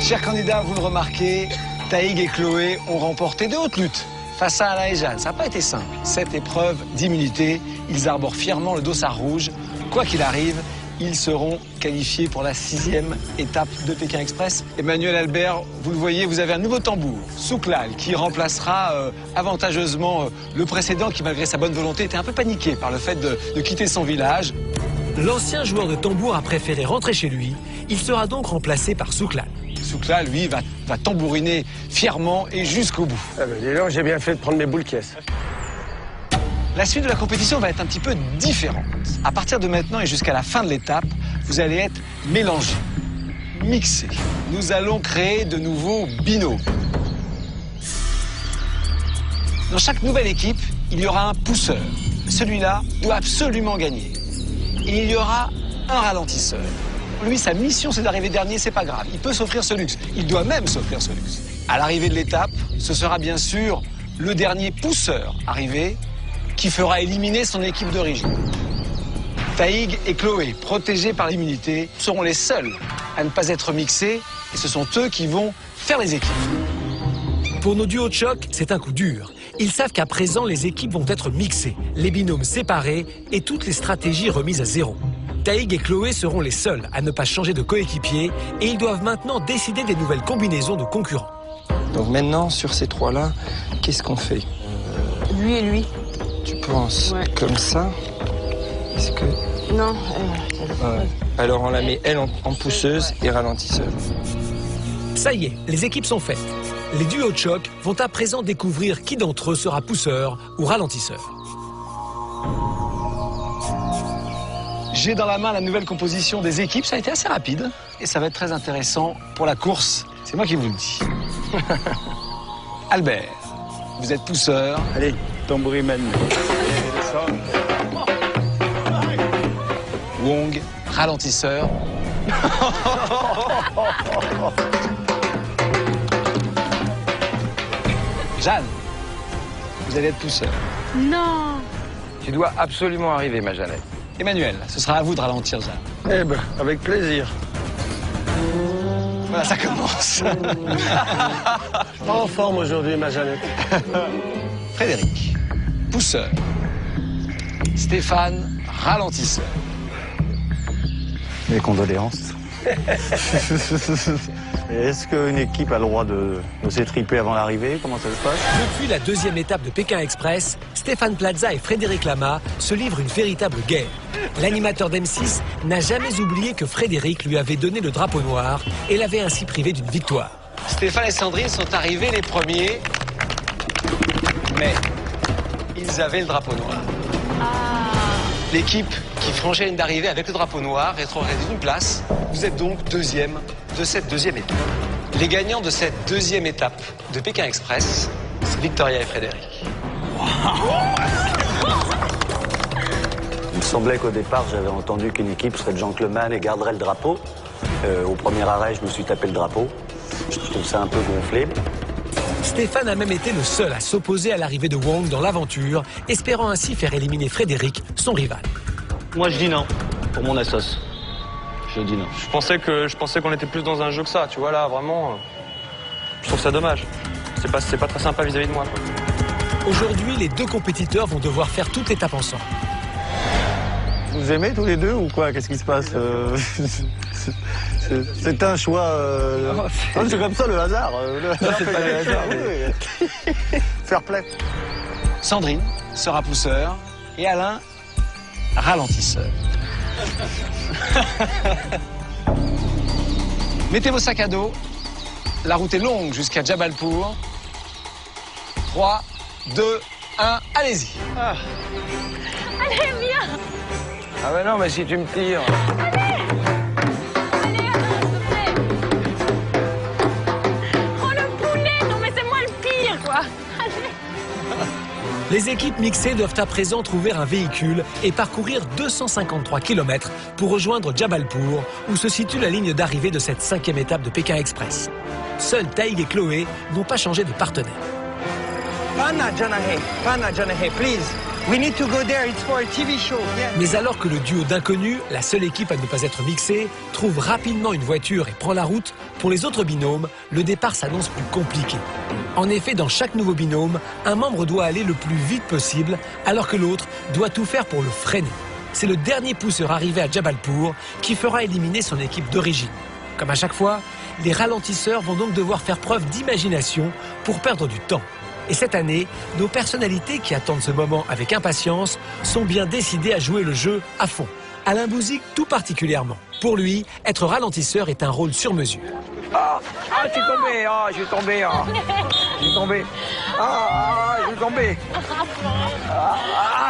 Chers candidats, vous le remarquez, Taïg et Chloé ont remporté de hautes luttes face à Alain et Jeanne. Ça n'a pas été simple. Cette épreuve d'immunité, ils arborent fièrement le dossard rouge. Quoi qu'il arrive, ils seront qualifiés pour la 6e étape de Pékin Express. Emmanuel Albert, vous le voyez, vous avez un nouveau tambour, Souklal, qui remplacera avantageusement le précédent qui, malgré sa bonne volonté, était un peu paniqué par le fait de quitter son village. L'ancien joueur de tambour a préféré rentrer chez lui. Il sera donc remplacé par Souklal. Souklal, lui, va tambouriner fièrement et jusqu'au bout. Ah ben, dis donc, j'ai bien fait de prendre mes boules caisses. La suite de la compétition va être un petit peu différente. À partir de maintenant et jusqu'à la fin de l'étape, vous allez être mélangés, mixés. Nous allons créer de nouveaux binômes. Dans chaque nouvelle équipe, il y aura un pousseur. Celui-là doit absolument gagner. Et il y aura un ralentisseur. Lui, sa mission, c'est d'arriver dernier, c'est pas grave. Il peut s'offrir ce luxe. Il doit même s'offrir ce luxe. À l'arrivée de l'étape, ce sera bien sûr le dernier pousseur arrivé qui fera éliminer son équipe d'origine. Taïg et Chloé, protégés par l'immunité, seront les seuls à ne pas être mixés et ce sont eux qui vont faire les équipes. Pour nos duos de choc, c'est un coup dur. Ils savent qu'à présent, les équipes vont être mixées, les binômes séparés et toutes les stratégies remises à zéro. Taïg et Chloé seront les seuls à ne pas changer de coéquipier et ils doivent maintenant décider des nouvelles combinaisons de concurrents. Donc maintenant, sur ces trois-là, qu'est-ce qu'on fait? Lui et lui. Tu penses comme ça? Est-ce que... Non. Ouais. Alors on la met, elle, en pousseuse et ralentisseuse. Ça y est, les équipes sont faites. Les duos de choc vont à présent découvrir qui d'entre eux sera pousseur ou ralentisseur. J'ai dans la main la nouvelle composition des équipes. Ça a été assez rapide et ça va être très intéressant pour la course. C'est moi qui vous le dis. Albert, vous êtes pousseur. Allez, tambourimène. Wong, ralentisseur. Jeanne, vous allez être pousseur. Non. Tu dois absolument arriver, ma Jeannette. Emmanuel, ce sera à vous de ralentir, Jeanne. Eh ben, avec plaisir. Voilà, ça commence. Pas en forme aujourd'hui, ma Jeannette. Frédéric, pousseur. Stéphane, ralentisseur. Mes condoléances. Est-ce qu'une équipe a le droit de s'étriper avant l'arrivée? Comment ça se passe? Depuis la deuxième étape de Pékin Express, Stéphane Plaza et Frédéric Lama se livrent une véritable guerre. L'animateur d'M6 n'a jamais oublié que Frédéric lui avait donné le drapeau noir et l'avait ainsi privé d'une victoire. Stéphane et Sandrine sont arrivés les premiers, mais ils avaient le drapeau noir. L'équipe qui franchit la ligne d'arrivée avec le drapeau noir rétrograde d'une place. Vous êtes donc deuxième de cette deuxième étape. Les gagnants de cette deuxième étape de Pékin Express, c'est Victoria et Frédéric. Il me semblait qu'au départ, j'avais entendu qu'une équipe serait gentleman et garderait le drapeau. Au premier arrêt, je me suis tapé le drapeau. Je trouve ça un peu gonflé. Stéphane a même été le seul à s'opposer à l'arrivée de Wong dans l'aventure, espérant ainsi faire éliminer Frédéric, son rival. Moi, je dis non, pour mon assos. Je dis non. Je pensais qu'on était plus dans un jeu que ça, tu vois, là, vraiment, je trouve ça dommage. C'est pas très sympa vis-à-vis de moi, quoi. Aujourd'hui, les deux compétiteurs vont devoir faire toute l'étape ensemble. Vous aimez tous les deux ou quoi? Qu'est-ce qui se passe? C'est un choix... c'est comme ça, le hasard. C'est pas le hasard. Oui. Fair play. Sandrine sera pousseur et Alain ralentisseur. Mettez vos sacs à dos. La route est longue jusqu'à Jabalpur. 3, 2, 1, allez-y. Allez, viens. Ah ben non, mais si tu me tires... Les équipes mixées doivent à présent trouver un véhicule et parcourir 253 km pour rejoindre Jabalpur, où se situe la ligne d'arrivée de cette 5e étape de Pékin Express. Seuls Taïg et Chloé n'ont pas changé de partenaire. Pana Janahe, please. We need to go there, it's for a TV show. Yeah. Mais alors que le duo d'inconnus, la seule équipe à ne pas être mixée, trouve rapidement une voiture et prend la route, pour les autres binômes, le départ s'annonce plus compliqué. En effet, dans chaque nouveau binôme, un membre doit aller le plus vite possible, alors que l'autre doit tout faire pour le freiner. C'est le dernier pousseur arrivé à Jabalpur qui fera éliminer son équipe d'origine. Comme à chaque fois, les ralentisseurs vont donc devoir faire preuve d'imagination pour perdre du temps. Et cette année, nos personnalités qui attendent ce moment avec impatience sont bien décidées à jouer le jeu à fond. Alain Bouzik tout particulièrement. Pour lui, être ralentisseur est un rôle sur mesure. je suis tombé, je suis tombé, je suis tombé. Je suis tombé.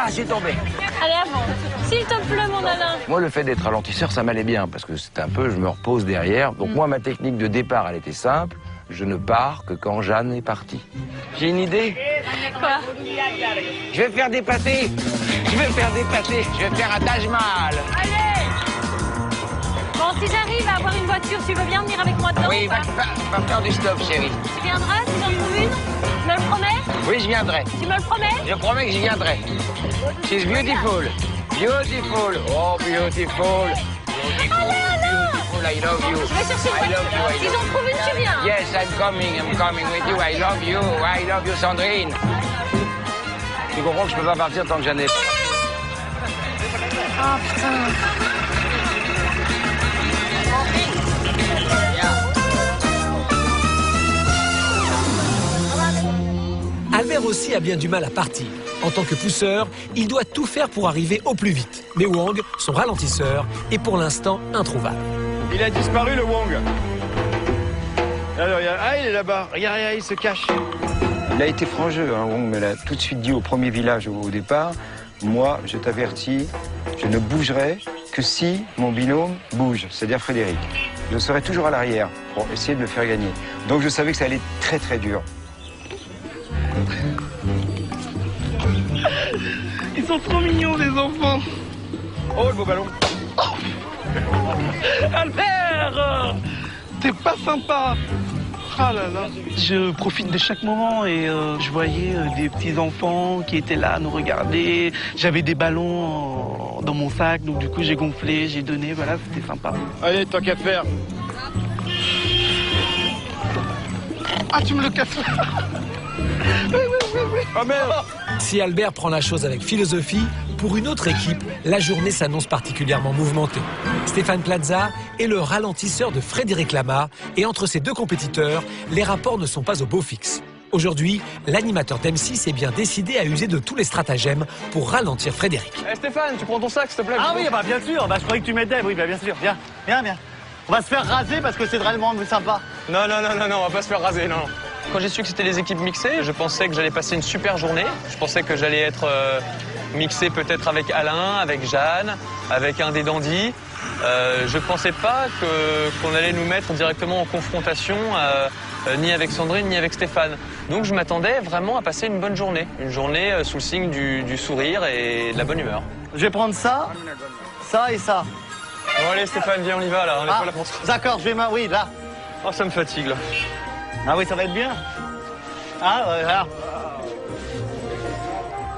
Je suis tombé. Allez, avance. S'il te plaît, mon Alain. Moi, le fait d'être ralentisseur, ça m'allait bien, parce que c'est un peu, je me repose derrière. Donc moi, ma technique de départ, elle était simple. Je ne pars que quand Jeanne est partie. J'ai une idée. Quoi? Je vais faire des pâtés. Je vais faire un Taj Mahal. Allez! Bon, si j'arrive à avoir une voiture, tu veux bien venir avec moi dedans? Oui, va faire du stop, chérie. Tu viendras si j'en trouve une? Tu me le promets? Oui, je viendrai. Tu me le promets? Je promets que j'y viendrai. She's beautiful. Beautiful. Oh, beautiful. Allez, Alain! I love you. Je vais chercher une voiture. Si j'en trouve une, tu viens. Yes, I'm coming with you. I love you, Sandrine. Tu comprends que je peux pas partir tant que j'en ai. Oh putain. Albert aussi a bien du mal à partir. En tant que pousseur, il doit tout faire pour arriver au plus vite. Mais Wong, son ralentisseur, est pour l'instant introuvable. Il a disparu, le Wong. Alors, il est là-bas. Regarde, il se cache. Il a été franc jeu, hein, Wong, mais il a tout de suite dit au premier village au départ, moi, je t'avertis, je ne bougerai que si mon binôme bouge, c'est-à-dire Frédéric. Je serai toujours à l'arrière pour essayer de le faire gagner. Donc je savais que ça allait être très très dur. Ils sont trop mignons, les enfants. Oh, le beau ballon. Albert, t'es pas sympa. Ah là là. Je profite de chaque moment et je voyais des petits enfants qui étaient là à nous regarder. J'avais des ballons dans mon sac, donc du coup j'ai gonflé, j'ai donné, voilà, c'était sympa. Allez, tant qu'à faire. Ah, tu me le casses. Oui. Oh merde. Si Albert prend la chose avec philosophie, pour une autre équipe, la journée s'annonce particulièrement mouvementée. Stéphane Plaza est le ralentisseur de Frédéric Lama et entre ces deux compétiteurs, les rapports ne sont pas au beau fixe. Aujourd'hui, l'animateur d'M6 est bien décidé à user de tous les stratagèmes pour ralentir Frédéric. Hey Stéphane, tu prends ton sac s'il te plaît? Ah oui, bah bien sûr, je croyais que tu m'aidais, oui, bah bien sûr, viens. On va se faire raser parce que c'est vraiment sympa. Non, on va pas se faire raser, non. Quand j'ai su que c'était les équipes mixées, je pensais que j'allais passer une super journée. Je pensais que j'allais être mixé peut-être avec Alain, avec Jeanne, avec un des dandys. Je pensais pas qu'on allait nous mettre directement en confrontation, ni avec Sandrine, ni avec Stéphane. Donc je m'attendais vraiment à passer une bonne journée. Une journée sous le signe du sourire et de la bonne humeur. Je vais prendre ça, ça et ça. Bon allez Stéphane, viens, on y va là, on est pas là pour ça. D'accord, oui, là. Oh, ça me fatigue là. Ah oui, ça va être bien. Ah, voilà.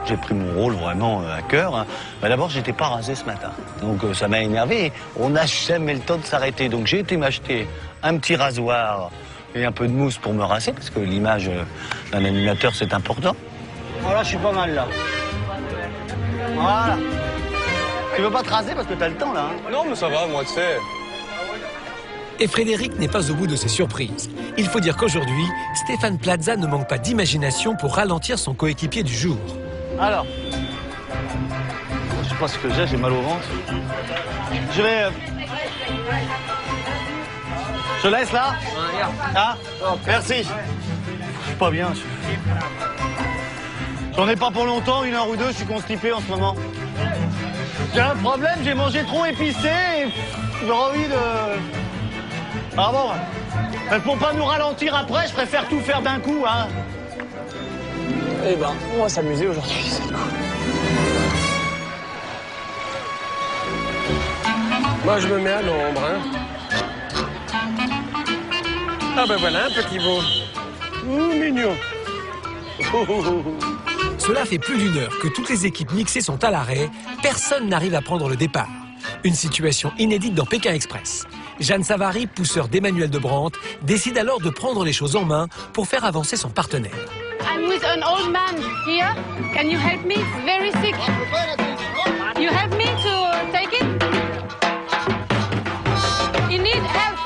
J'ai pris mon rôle vraiment à cœur. Hein. Bah, d'abord, j'étais pas rasé ce matin. Donc ça m'a énervé. On n'a jamais le temps de s'arrêter. Donc j'ai été m'acheter un petit rasoir et un peu de mousse pour me raser, parce que l'image d'un animateur, c'est important. Voilà, je suis pas mal là. Voilà. Tu veux pas te raser parce que t'as le temps là, hein? Non, mais ça va, moi, tu sais. Et Frédéric n'est pas au bout de ses surprises. Il faut dire qu'aujourd'hui, Stéphane Plaza ne manque pas d'imagination pour ralentir son coéquipier du jour. Alors, je sais pas ce que j'ai mal au ventre. Je vais... Je laisse là? Ah, merci. Je suis pas bien. J'en ai pas pour longtemps, 1 heure ou 2, je suis constipé en ce moment. J'ai un problème, j'ai mangé trop épicé et j'ai envie de... Ah bon, mais pour pas nous ralentir après, je préfère tout faire d'un coup, hein. Eh ben, on va s'amuser aujourd'hui, c'est cool. Moi, je me mets à l'ombre, hein. Ah ben voilà, un petit beau. Ouh, mignon. Cela fait plus d'1 heure que toutes les équipes mixées sont à l'arrêt. Personne n'arrive à prendre le départ. Une situation inédite dans Pékin Express. Jeanne Savary, pousseur d'Emmanuel de Brandt, décide alors de prendre les choses en main pour faire avancer son partenaire. I'm with an old man here. Can you help me? Very sick. You help me to take it? You need help.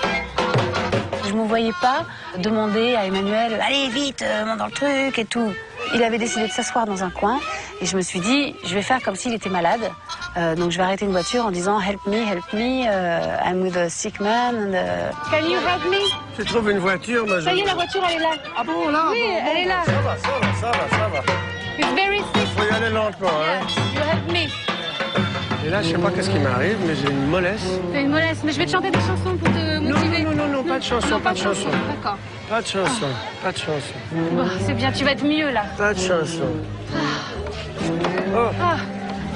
Je ne me voyais pas demander à Emmanuel « Allez, vite, monte dans le truc et tout ». Il avait décidé de s'asseoir dans un coin et je me suis dit « Je vais faire comme s'il était malade ». Donc je vais arrêter une voiture en disant help me, I'm with a sick man. Can you help me? Tu trouves une voiture, moi je... Ça y est, la voiture elle est là. Ah bon, là? Oui, bon, elle est là. Ça va. It's very sick. Faut y aller lentement, hein. You help me. Et là, je sais pas qu'est-ce qui m'arrive, mais j'ai une mollesse. T'as une mollesse, mais je vais te chanter des chansons pour te motiver. Non, pas de chanson, pas de chanson. D'accord. Pas de chanson. Bon, c'est bien, tu vas être mieux là. Pas de chanson. Ah,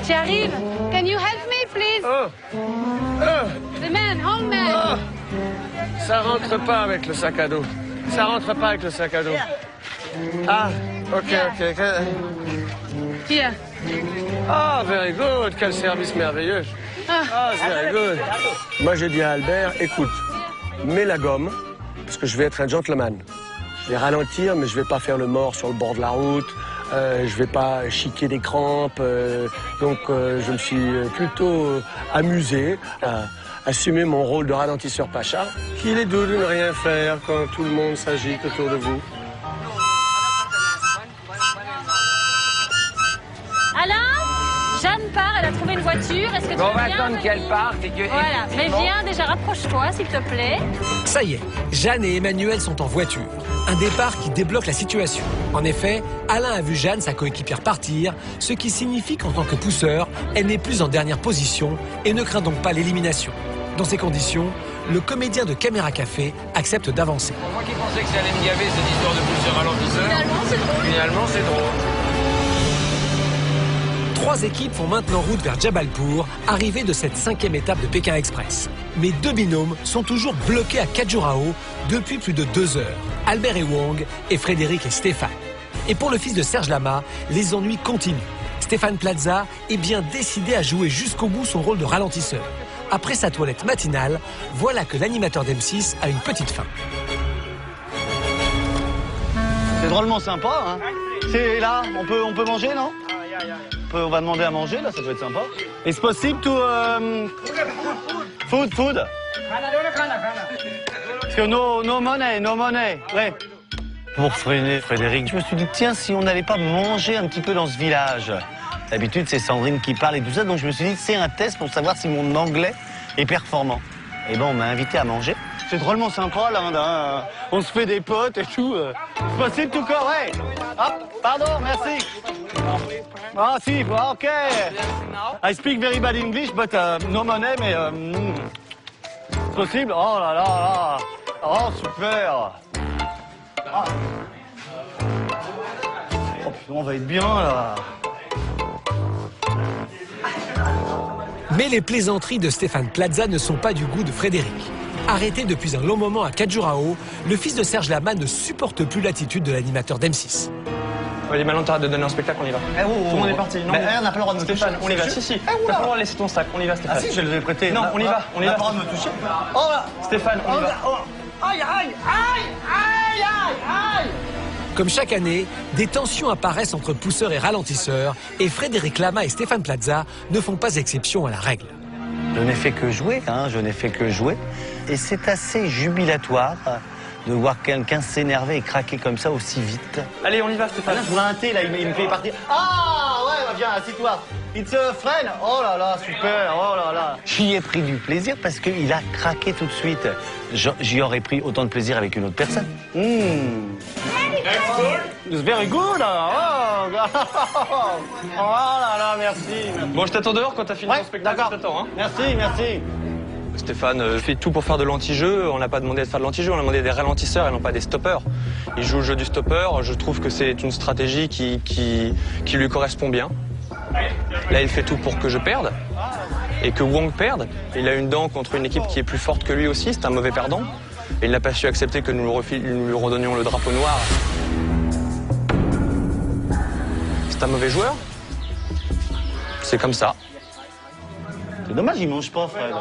tu arrives? Can you help me, please? The man, old man. Ça rentre pas avec le sac à dos. Ah, ok. Here. Ah, very good. Quel service merveilleux. Ah, very good. Moi, j'ai dit à Albert, écoute, mets la gomme, parce que je vais être un gentleman. Je vais ralentir, mais je vais pas faire le mort sur le bord de la route. Je vais pas chiquer des crampes. Donc, je me suis plutôt amusé à assumer mon rôle de ralentisseur pacha. Qu'il est doux de ne rien faire quand tout le monde s'agite autour de vous. Alain, Jeanne part, elle a trouvé une voiture. Est-ce que tu on veux va bien attendre qu'elle parte et que... Voilà, mais viens déjà, rapproche-toi, s'il te plaît. Ça y est, Jeanne et Emmanuel sont en voiture. Un départ qui débloque la situation. En effet, Alain a vu Jeanne, sa coéquipière, partir, ce qui signifie qu'en tant que pousseur, elle n'est plus en dernière position et ne craint donc pas l'élimination. Dans ces conditions, le comédien de Caméra Café accepte d'avancer. Moi qui pensais que ça allait me gaver cette histoire de pousseur ralentisseur. Finalement, c'est drôle. 3 équipes font maintenant route vers Jabalpur, arrivée de cette 5e étape de Pékin Express. Mais 2 binômes sont toujours bloqués à Khajuraho depuis plus de 2 heures. Albert et Wong et Frédéric et Stéphane. Et pour le fils de Serge Lama, les ennuis continuent. Stéphane Plaza est bien décidé à jouer jusqu'au bout son rôle de ralentisseur. Après sa toilette matinale, voilà que l'animateur d'M6 a une petite faim. C'est drôlement sympa, hein. C'est là, on peut manger, non? On va demander à manger, là, ça peut être sympa. Est-ce possible to... Food? Parce que no money, ouais. Pour Frédéric, je me suis dit, tiens, si on n'allait pas manger un petit peu dans ce village. D'habitude, c'est Sandrine qui parle et tout ça, donc je me suis dit, c'est un test pour savoir si mon anglais est performant. Et ben, on m'a invité à manger. C'est drôlement sympa, l'Inde, hein. On se fait des potes et tout. C'est possible tout corps, ouais. Hop, pardon, merci. Ah, si, ok. I speak very bad English, but no money, mais... c'est possible? Oh là là là. Oh, super. Ah. Oh, on va être bien, là. Mais les plaisanteries de Stéphane Plaza ne sont pas du goût de Frédéric. Arrêté depuis un long moment à Khajuraho, le fils de Serge Lama ne supporte plus l'attitude de l'animateur d'M6. Allez, maintenant t'arrêtes de donner un spectacle, on y va. Tout le monde est parti. Non, on n'a pas le droit de me toucher. Stéphane, on y va. Si, t'as pas le droit de laisser ton sac. On y va, Stéphane. Ah si, je le vais prêter. Non, on y va. On n'a pas le droit de me toucher. Oh là, Stéphane, on y va. Aïe, aïe, aïe, aïe, aïe, aïe. Comme chaque année, des tensions apparaissent entre pousseurs et ralentisseurs, et Frédéric Lama et Stéphane Plaza ne font pas exception à la règle. Je n'ai fait que jouer, hein, je n'ai fait que jouer. Et c'est assez jubilatoire de voir quelqu'un s'énerver et craquer comme ça aussi vite. Allez, on y va, Stéphane. Là, je vois un thé, là, il me fait partir. Ah, ouais, bah, viens, assis-toi. It's a friend. Oh là là, super, oh là là. J'y ai pris du plaisir parce qu'il a craqué tout de suite. J'y aurais pris autant de plaisir avec une autre personne. It's very good. Oh, oh là là, merci. Bon, je t'attends dehors quand t'as fini ton spectacle. D'accord. Je t'attends, hein. Merci. Stéphane fait tout pour faire de l'anti-jeu. On n'a pas demandé de faire de l'anti-jeu, on a demandé des ralentisseurs et non pas des stoppeurs. Il joue le jeu du stopper. Je trouve que c'est une stratégie qui lui correspond bien. Là, il fait tout pour que je perde et que Wong perde. Il a une dent contre une équipe qui est plus forte que lui aussi. C'est un mauvais perdant. Et il n'a pas su accepter que nous lui redonnions le drapeau noir. C'est un mauvais joueur. C'est comme ça. C'est dommage, il mange pas, Fred.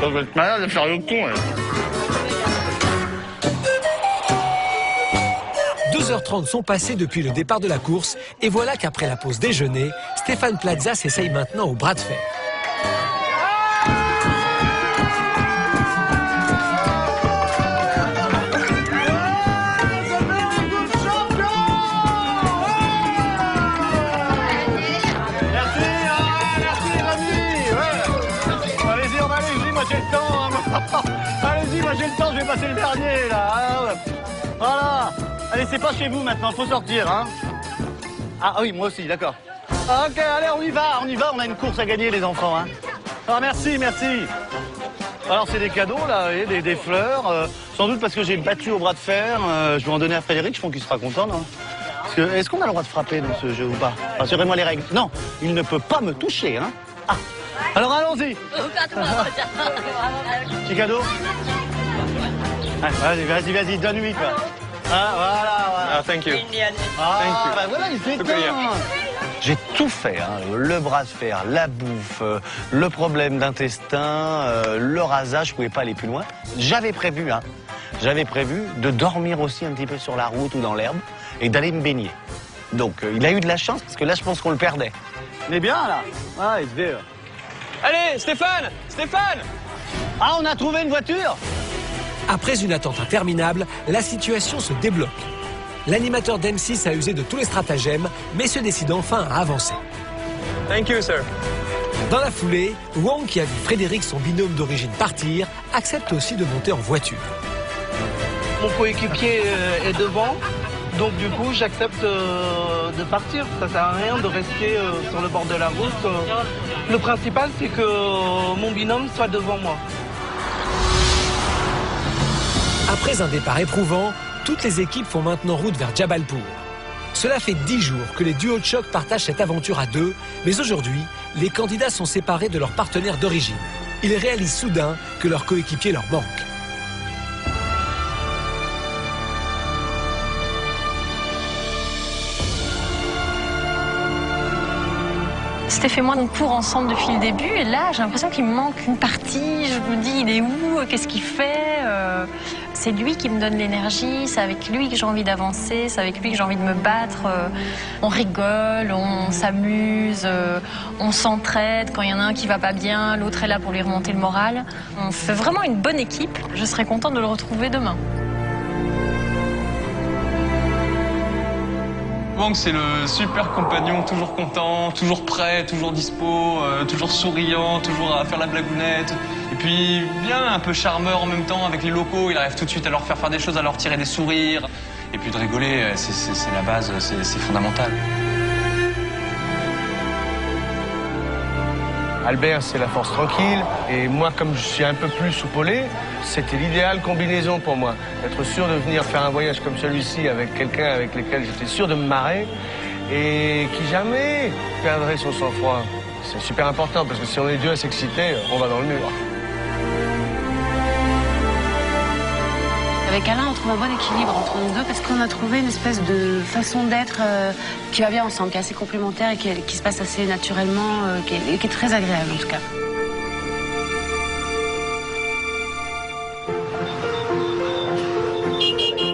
Ça va être malade de faire le con, 2h30 sont passées depuis le départ de la course, et voilà qu'après la pause déjeuner, Stéphane Plaza s'essaye maintenant au bras de fer. Allez-y, moi j'ai le temps, je vais passer le dernier là. Ah, ouais. Voilà. Allez, c'est pas chez vous maintenant, faut sortir, hein. Ah oui, moi aussi, d'accord. Ok, allez, on y va, on a une course à gagner les enfants, hein. Ah merci. Alors c'est des cadeaux là, des fleurs, sans doute parce que j'ai battu au bras de fer. Je vais en donner à Frédéric, je pense qu'il sera content, non? Est-ce qu'on a le droit de frapper dans ce jeu ou pas? Rassurez-moi les règles. Non, il ne peut pas me toucher, hein. Ah. Alors allons-y. Petit cadeau. Ah, vas-y, donne-lui quoi. Ah, voilà. Thank you. Ah, bah voilà, il s'éteint. J'ai tout fait, hein. Le bras de fer, la bouffe, le problème d'intestin, le rasage, je pouvais pas aller plus loin. J'avais prévu de dormir aussi un petit peu sur la route ou dans l'herbe et d'aller me baigner. Donc il a eu de la chance parce que là je pense qu'on le perdait. On est bien là. Ah, il se dit. Allez, Stéphane. Ah, on a trouvé une voiture. Après une attente interminable, la situation se débloque. L'animateur d'M6 a usé de tous les stratagèmes, mais se décide enfin à avancer. Thank you, sir. Dans la foulée, Wong, qui a vu Frédéric, son binôme d'origine, partir, accepte aussi de monter en voiture. Mon coéquipier est devant, donc du coup j'accepte de partir. Ça sert à rien de rester sur le bord de la route. Le principal c'est que mon binôme soit devant moi. Après un départ éprouvant, toutes les équipes font maintenant route vers Jabalpur. Cela fait 10 jours que les duos de choc partagent cette aventure à deux, mais aujourd'hui, les candidats sont séparés de leurs partenaires d'origine. Ils réalisent soudain que leur coéquipier leur manque. Steph et moi, on court ensemble depuis le début et là, j'ai l'impression qu'il me manque une partie. Je me dis, il est où? Qu'est-ce qu'il fait? C'est lui qui me donne l'énergie, c'est avec lui que j'ai envie d'avancer, c'est avec lui que j'ai envie de me battre. On rigole, on s'amuse, on s'entraide. Quand il y en a un qui va pas bien, l'autre est là pour lui remonter le moral. On fait vraiment une bonne équipe. Je serais contente de le retrouver demain. Wang, c'est le super compagnon, toujours content, toujours prêt, toujours dispo, toujours souriant, toujours à faire la blagounette. Et puis, bien un peu charmeur en même temps avec les locaux, il arrive tout de suite à leur faire des choses, à leur tirer des sourires. Et puis de rigoler, c'est la base, c'est fondamental. Albert, c'est la force tranquille. Et moi, comme je suis un peu plus soupolé, c'était l'idéale combinaison pour moi. D'être sûr de venir faire un voyage comme celui-ci avec quelqu'un avec lequel j'étais sûr de me marrer et qui jamais perdrait son sang-froid. C'est super important parce que si on est deux à s'exciter, on va dans le mur. Avec Alain, on trouve un bon équilibre entre nous deux parce qu'on a trouvé une espèce de façon d'être qui va bien ensemble, qui est assez complémentaire et qui se passe assez naturellement, qui est très agréable en tout cas.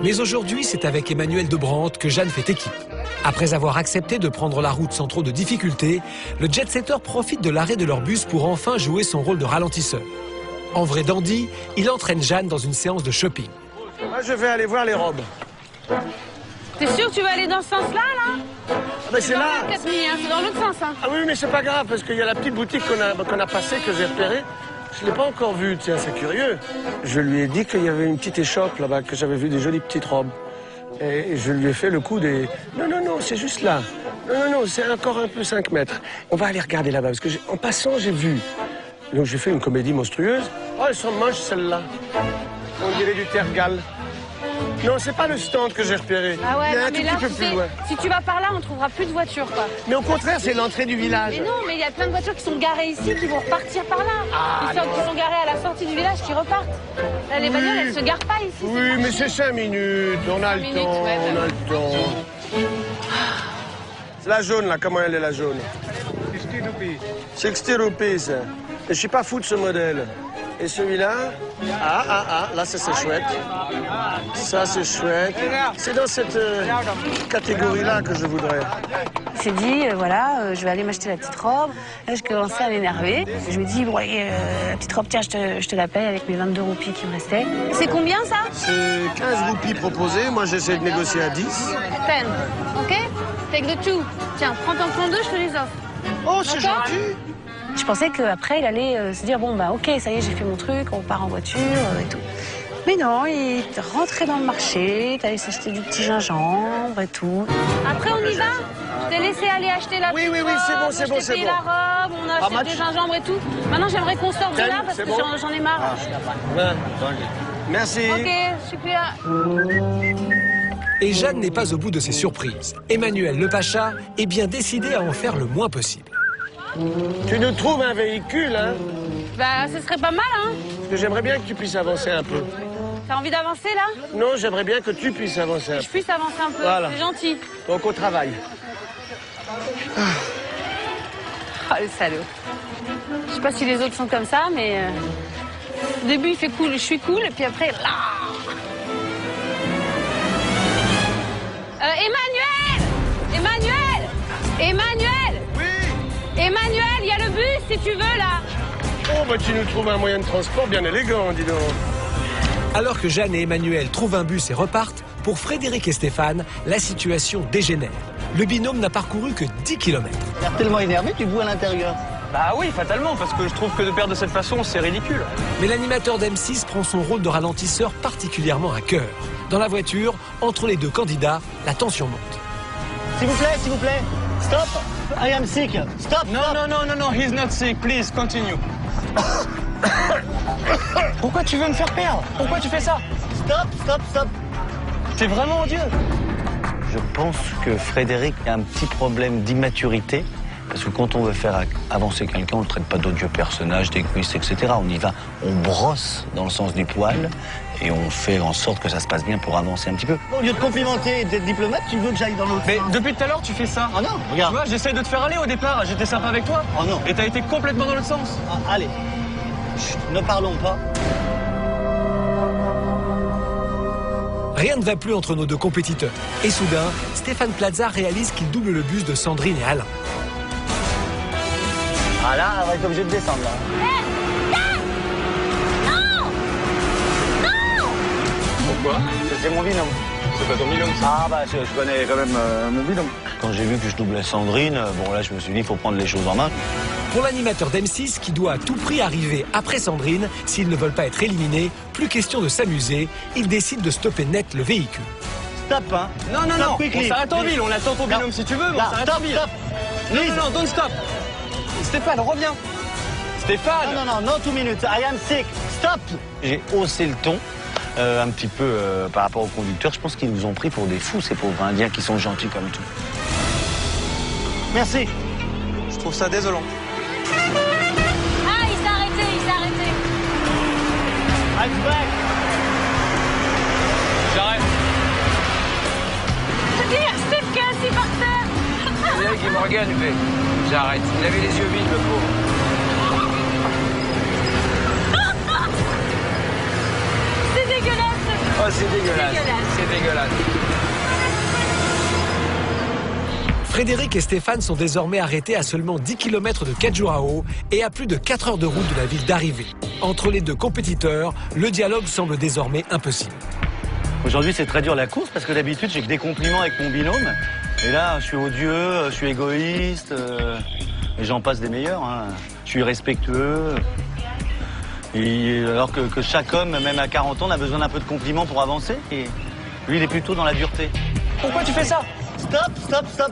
Mais aujourd'hui, c'est avec Emmanuel De Brandt que Jeanne fait équipe. Après avoir accepté de prendre la route sans trop de difficultés, le jet-setter profite de l'arrêt de leur bus pour enfin jouer son rôle de ralentisseur. En vrai dandy, il entraîne Jeanne dans une séance de shopping. Moi, je vais aller voir les robes. T'es sûr que tu vas aller dans ce sens-là, là? Ben, c'est là. C'est dans l'autre sens, hein. Ah oui, mais c'est pas grave, parce qu'il y a la petite boutique qu'on a passée, que j'ai repérée. Je l'ai pas encore vue, tiens, c'est curieux. Je lui ai dit qu'il y avait une petite échoppe là-bas, que j'avais vu des jolies petites robes. Et je lui ai fait le coup des... Non, non, non, c'est juste là. Non, non, non, c'est encore un peu 5 mètres. On va aller regarder là-bas, parce que en passant, j'ai vu. Donc j'ai fait une comédie monstrueuse. Oh, elles sont moches, celles-là. On dirait du tergal. Non, c'est pas le stand que j'ai repéré. Ah ouais, il y a non, un tout mais là, petit peu plus loin. si tu vas par là, on trouvera plus de voitures, quoi. Mais au contraire, c'est l'entrée du village. Mais non, mais il y a plein de voitures qui sont garées ici, qui vont repartir par là. Ah, qui sont garées à la sortie du village, qui repartent. Là, les bagnoles, elles se garent pas ici. Oui, mais c'est 5 minutes. On a le temps, ouais, on a le temps. C'est la jaune, là. Comment elle est, la jaune? 60 rupees. 60 rupees. Et je suis pas fou de ce modèle. Et celui-là, là ça c'est chouette. Ça c'est chouette. C'est dans cette catégorie-là que je voudrais. Il s'est dit, voilà, je vais aller m'acheter la petite robe. Là, je commençais à m'énerver. Je lui ai dit, bon, la petite robe, tiens, je te la paye avec mes 22 roupies qui me restaient. C'est combien, ça? C'est 15 roupies proposées. Moi, j'essaie de négocier à 10. 10, ok? Take the two. Tiens, prends 2, je te les offre. Oh, c'est gentil. Je pensais qu'après, il allait se dire, bon, bah, ok, ça y est, j'ai fait mon truc, on part en voiture et tout. Mais non, il est rentré dans le marché, il allé s'acheter du petit gingembre et tout. Après, on y va? Je t'ai laissé aller acheter la petite robe, c'est bon, c'est bon. la robe, on a acheté des gingembre et tout. Maintenant, j'aimerais qu'on sorte de là parce que j'en ai marre. Merci. Ok, super. Et Jeanne n'est pas au bout de ses surprises. Emmanuel Le Pacha est bien décidé à en faire le moins possible. Tu nous trouves un véhicule, hein? Bah, ce serait pas mal, hein? Parce que j'aimerais bien que tu puisses avancer un peu. T'as envie d'avancer, là? Non, j'aimerais bien que tu puisses avancer un peu. Que je puisse avancer un peu, voilà. C'est gentil. Donc, au travail. Ah, le salaud. Je sais pas si les autres sont comme ça, mais... Au début, il fait cool, je suis cool, et puis après... Là... Emmanuel! Oui? Emmanuel, il y a le bus, si tu veux, là. Oh, bah tu nous trouves un moyen de transport bien élégant, dis donc. Alors que Jeanne et Emmanuel trouvent un bus et repartent, pour Frédéric et Stéphane, la situation dégénère. Le binôme n'a parcouru que 10 km. Tu as l'air tellement énervé, tu boues à l'intérieur. Bah oui, fatalement, parce que je trouve que de perdre de cette façon, c'est ridicule. Mais l'animateur d'M6 prend son rôle de ralentisseur particulièrement à cœur. Dans la voiture, entre les deux candidats, la tension monte. S'il vous plaît, stop. I am sick. Stop. No, he's not sick. Please, continue. Pourquoi tu veux me faire perdre? Pourquoi tu fais ça? Stop. T'es vraiment odieux. Je pense que Frédéric a un petit problème d'immaturité. Parce que quand on veut faire avancer quelqu'un, on ne le traite pas d'odieux personnage, d'égoïste, etc. On y va, on brosse dans le sens du poil. Et on fait en sorte que ça se passe bien pour avancer un petit peu. Au lieu de complimenter et d'être diplomate, tu veux que j'aille dans l'autre Mais sens. depuis tout à l'heure, tu fais ça. Ah non, regarde. Tu vois, j'essaye de te faire aller au départ. J'étais sympa avec toi. Oh non. Et t'as été complètement dans l'autre sens. Ah, allez, chut, ne parlons pas. Rien ne va plus entre nos deux compétiteurs. Et soudain, Stéphane Plaza réalise qu'il double le bus de Sandrine et Alain. Ah là, on va être obligé de descendre là. Pourquoi? C'est mon binôme. C'est pas ton binôme, ça? Ah bah je connais quand même mon binôme. Quand j'ai vu que je doublais Sandrine, bon là je me suis dit il faut prendre les choses en main. Pour l'animateur d'M6, qui doit à tout prix arriver après Sandrine, s'ils ne veulent pas être éliminés, plus question de s'amuser, il décide de stopper net le véhicule. Stop, hein. Non, non, Stop non, quickly. on s'arrête en ville, on attend ton binôme si tu veux, mais on s'arrête en ville. Stop. Non, non, non, don't stop. Stéphane, reviens. Stéphane. Non, non, non, 2 minutes. I am sick. Stop. J'ai haussé le ton. Un petit peu par rapport aux conducteurs. Je pense qu'ils nous ont pris pour des fous, ces pauvres Indiens qui sont gentils comme tout. Merci. Je trouve ça désolant. Ah, il s'est arrêté, il s'est arrêté. I'm back. J'arrête. Je veux dire, Steve qui est assis par terre. C'est là qui me regarde, il fait. J'arrête. Il avait les yeux vides, le pauvre. C'est dégueulasse. Oh, c'est dégueulasse. C'est dégueulasse. Frédéric et Stéphane sont désormais arrêtés à seulement 10 km de Khajuraho et à plus de 4 heures de route de la ville d'arrivée. Entre les deux compétiteurs, le dialogue semble désormais impossible. Aujourd'hui, c'est très dur la course parce que d'habitude, j'ai que des compliments avec mon binôme. Et là, je suis odieux, je suis égoïste, et j'en passe des meilleurs. Hein. Je suis respectueux. Et alors que chaque homme, même à 40 ans, a besoin d'un peu de compliments pour avancer. Et lui, il est plutôt dans la dureté. Pourquoi tu fais ça? Stop, stop, stop.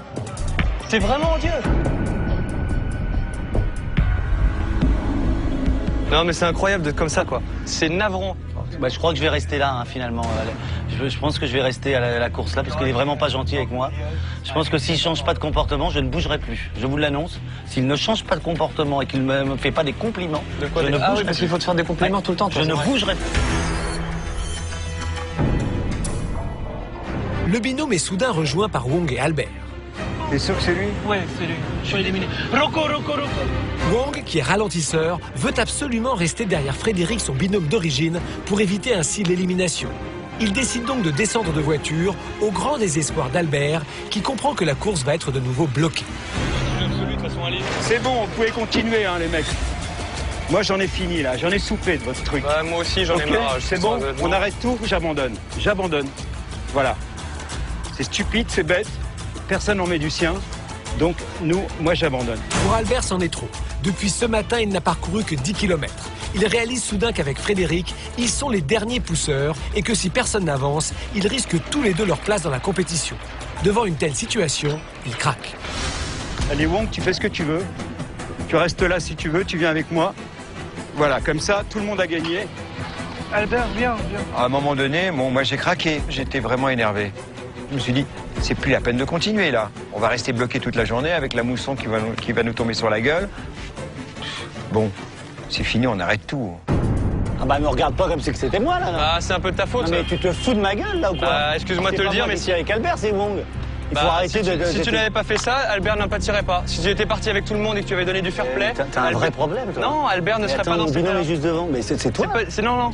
T'es vraiment odieux. Non, mais c'est incroyable d'être comme ça, quoi. C'est navrant. Bah, je crois que je vais rester là, hein, finalement. Je pense que je vais rester à la course là, parce qu'il est vraiment pas gentil avec moi. Je pense que s'il change pas de comportement, je ne bougerai plus. Je vous l'annonce. S'il ne change pas de comportement et qu'il ne me fait pas des compliments, de quoi, je ne ah bougerai oui, parce plus. qu'il faut te faire des compliments tout le temps. Je ne bougerai plus. Le binôme est soudain rejoint par Wong et Albert. T'es sûr que c'est lui? Ouais, c'est lui. Je suis éliminé. Rocco. Wong, qui est ralentisseur, veut absolument rester derrière Frédéric, son binôme d'origine, pour éviter ainsi l'élimination. Il décide donc de descendre de voiture, au grand désespoir d'Albert, qui comprend que la course va être de nouveau bloquée. C'est bon, vous pouvez continuer, hein, les mecs. Moi, j'en ai fini, là. J'en ai soupé de votre truc. Bah, moi aussi, j'en ai marre. C'est bon, on arrête tout, j'abandonne. J'abandonne. Voilà. C'est stupide, c'est bête. Personne n'en met du sien. Donc, moi, j'abandonne. Pour Albert, c'en est trop. Depuis ce matin, il n'a parcouru que 10 km. Il réalise soudain qu'avec Frédéric, ils sont les derniers pousseurs et que si personne n'avance, ils risquent tous les deux leur place dans la compétition. Devant une telle situation, il craque. Allez, Wong, tu fais ce que tu veux. Tu restes là si tu veux, tu viens avec moi. Voilà, comme ça, tout le monde a gagné. Albert, viens. À un moment donné, moi j'ai craqué, j'étais vraiment énervé. Je me suis dit, c'est plus la peine de continuer là. On va rester bloqué toute la journée avec la mousson qui va nous tomber sur la gueule. Bon, c'est fini, on arrête tout. Ah bah me regarde pas comme si c'était moi là. Ah, c'est un peu de ta faute. Non, mais tu te fous de ma gueule là ou quoi? Excuse-moi de te le dire, mais si avec Albert, c'est Wong. Il faut arrêter si tu n'avais pas fait ça, Albert n'en pâtirait pas. Si tu étais parti avec tout le monde et que tu avais donné du fair play... T'as un vrai problème, toi. Non, Albert ne serait pas dans ce cas-là. Mon binôme est juste devant. Mais c'est toi. Non.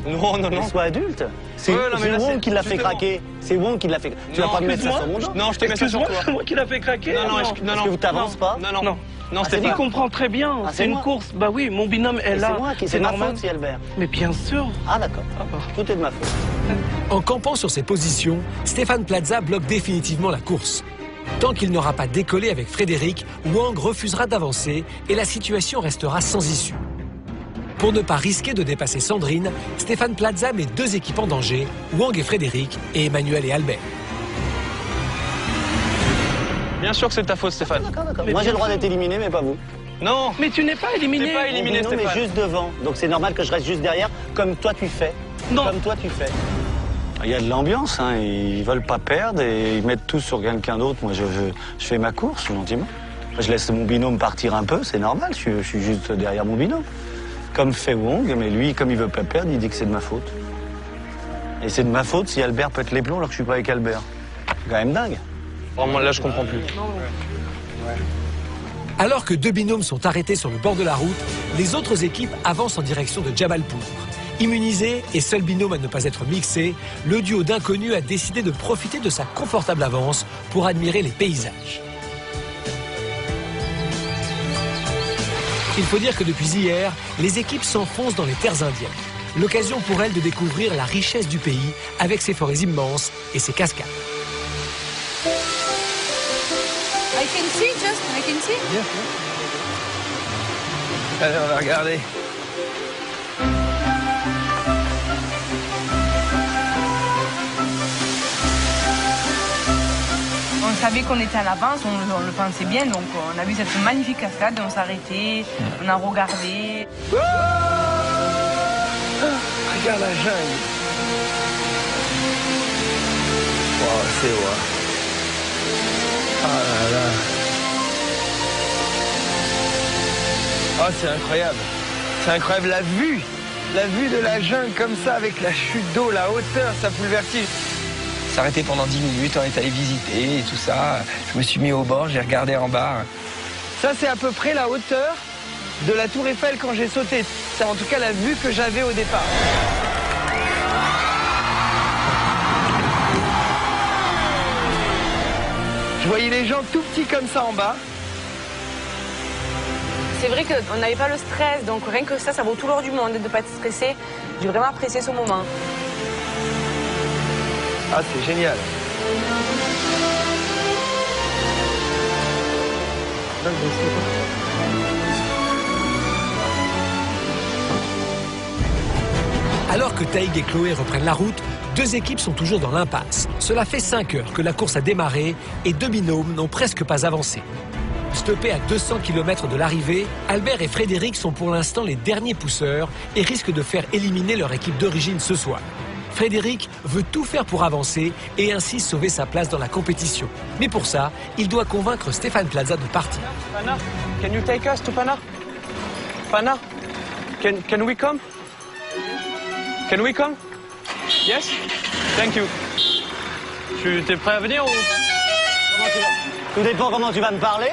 Sois adulte. C'est Wong qui l'a fait craquer. C'est Wong qui l'a fait... Tu vas pas me mettre ça sur mon dos. Non, je te mets ça sur toi. C'est moi qui l'a fait craquer. Non. Est-ce que vous t'avancez pas? Non, il comprend très bien. C'est une course. Bah oui, mon binôme est là. C'est ma faute, si Albert. Mais bien sûr. Ah d'accord. Tout est de ma faute. En campant sur ses positions, Stéphane Plaza bloque définitivement la course. Tant qu'il n'aura pas décollé avec Frédéric, Wong refusera d'avancer et la situation restera sans issue. Pour ne pas risquer de dépasser Sandrine, Stéphane Plaza met 2 équipes en danger, Wong et Frédéric, et Emmanuel et Albert. Bien sûr que c'est de ta faute, Stéphane. D'accord. Moi j'ai le droit d'être éliminé, mais pas vous. Non. Mais tu n'es pas éliminé. Tu n'es pas éliminé, Mon binôme Stéphane. est juste devant. Donc c'est normal que je reste juste derrière, comme toi tu fais. Non. Comme toi tu fais. Il y a de l'ambiance, hein. Ils veulent pas perdre et ils mettent tout sur quelqu'un d'autre. Moi je fais ma course gentiment. Je laisse mon binôme partir un peu, c'est normal, je suis juste derrière mon binôme. Comme fait Wong, mais lui, comme il veut pas perdre, il dit que c'est de ma faute. Et c'est de ma faute si Albert pète les plombs alors que je suis pas avec Albert. C'est quand même dingue. Vraiment, là, je comprends plus. Alors que deux binômes sont arrêtés sur le bord de la route, les autres équipes avancent en direction de Jabalpur. Immunisé et seul binôme à ne pas être mixé, le duo d'inconnus a décidé de profiter de sa confortable avance pour admirer les paysages. Il faut dire que depuis hier, les équipes s'enfoncent dans les terres indiennes. L'occasion pour elles de découvrir la richesse du pays avec ses forêts immenses et ses cascades. I can see, just, I can see. Allez, on va regarder. On savait qu'on était à l'avance, on le pensait bien, donc on a vu cette magnifique cascade, on s'est arrêté, on a regardé. Oh, regarde la jungle. Wow, c'est haut. Ah là là. Oh, c'est incroyable. C'est incroyable la vue. La vue de la jungle comme ça, avec la chute d'eau, la hauteur, ça fout le vertige. On s'est arrêté pendant 10 minutes, on est allé visiter et tout ça. Je me suis mis au bord, j'ai regardé en bas. Ça, c'est à peu près la hauteur de la tour Eiffel quand j'ai sauté. C'est en tout cas la vue que j'avais au départ. Je voyais les gens tout petits comme ça en bas. C'est vrai qu'on n'avait pas le stress, donc rien que ça vaut tout l'or du monde de ne pas être stressé. J'ai vraiment apprécié ce moment. Ah, c'est génial. Alors que Taïg et Chloé reprennent la route, deux équipes sont toujours dans l'impasse. Cela fait 5 heures que la course a démarré et deux binômes n'ont presque pas avancé. Stoppés à 200 km de l'arrivée, Albert et Frédéric sont pour l'instant les derniers pousseurs et risquent de faire éliminer leur équipe d'origine ce soir. Frédéric veut tout faire pour avancer et ainsi sauver sa place dans la compétition. Mais pour ça, il doit convaincre Stéphane Plaza de partir. Pana, can you take us to Pana? Pana, can we come? Can we come? Yes? Thank you. Tu es prêt à venir ou? Comment tu vas? Tout dépend comment tu vas me parler.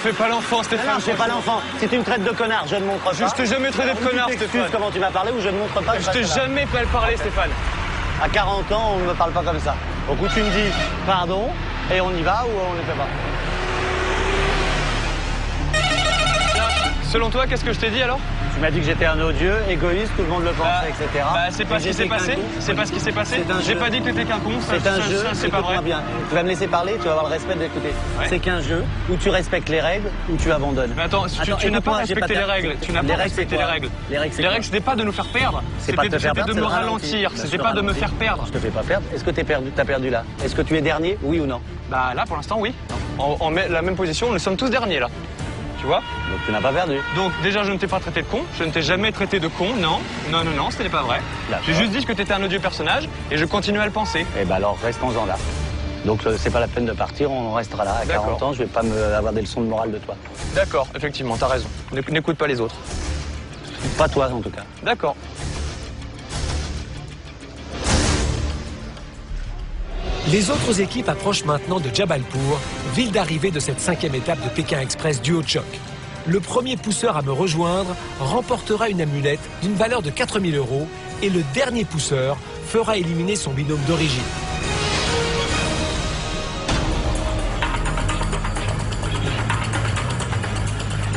Fais pas l'enfant, Stéphane. Non, je fais pas l'enfant. Si tu me traites de connard, je ne montre pas. Je t'ai jamais traité de connard, Stéphane. Comment tu m'as parlé ou je ne montre pas. Je t'ai jamais fait parler, Stéphane. À 40 ans, on ne me parle pas comme ça. Donc où tu me dis pardon et on y va ou on ne le fait pas. Selon toi, qu'est-ce que je t'ai dit alors? Tu m'as dit que j'étais un odieux, égoïste, tout le monde le pensait, etc. C'est pas ce qui s'est passé. C'est pas ce qui s'est passé. J'ai pas dit que t'étais qu'un con. C'est un jeu, c'est pas vrai. Bien. Tu vas me laisser parler, tu vas avoir le respect d'écouter. Ouais. C'est qu'un jeu où tu respectes les règles, où tu abandonnes. Mais attends, tu n'as pas respecté les règles. Tu n'as pas respecté les règles. Les règles, c'était pas de nous faire perdre. C'était de me ralentir. C'était pas de me faire perdre. Je te fais pas perdre. Est-ce que t'as perdu là? Est-ce que tu es dernier, oui ou non? Bah là, pour l'instant, oui. En la même position, nous sommes tous derniers là. Tu vois? Donc tu n'as pas perdu. Donc déjà, je ne t'ai pas traité de con. Je ne t'ai jamais traité de con, non. Non, ce n'est pas vrai. J'ai juste dit que tu étais un odieux personnage et je continue à le penser. Eh ben alors, restons-en là. Donc c'est pas la peine de partir, on restera là. À 40 ans, je vais pas avoir des leçons de morale de toi. D'accord, effectivement, t'as raison. N'écoute pas les autres. Pas toi, en tout cas. D'accord. Les autres équipes approchent maintenant de Jabalpur, ville d'arrivée de cette 5e étape de Pékin Express du Ho-Chok. Le premier pousseur à me rejoindre remportera une amulette d'une valeur de 4 000 € et le dernier pousseur fera éliminer son binôme d'origine.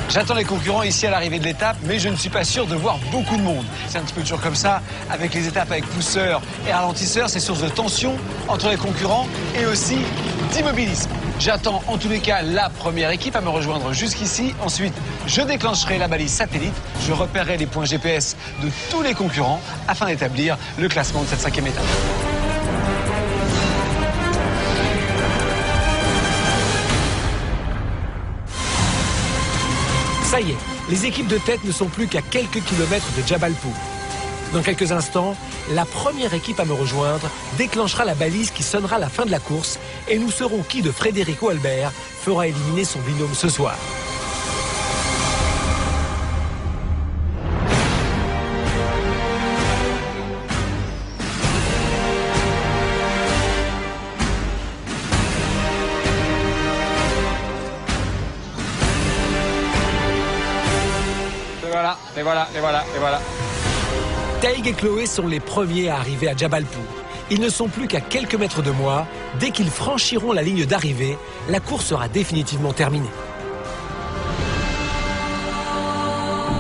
J'attends les concurrents ici à l'arrivée de l'étape, mais je ne suis pas sûr de voir beaucoup de monde. C'est un petit peu toujours comme ça, avec les étapes avec pousseurs et ralentisseurs, c'est source de tension entre les concurrents et aussi d'immobilisme. J'attends en tous les cas la première équipe à me rejoindre jusqu'ici. Ensuite, je déclencherai la balise satellite, je repérerai les points GPS de tous les concurrents afin d'établir le classement de cette 5e étape. Ça y est, les équipes de tête ne sont plus qu'à quelques kilomètres de Jabalpur. Dans quelques instants, la première équipe à me rejoindre déclenchera la balise qui sonnera la fin de la course et nous saurons qui de Frédéric ou Albert fera éliminer son binôme ce soir. voilà, et voilà, et voilà. Taïg et Chloé sont les premiers à arriver à Jabalpur. Ils ne sont plus qu'à quelques mètres de moi. Dès qu'ils franchiront la ligne d'arrivée, la course sera définitivement terminée.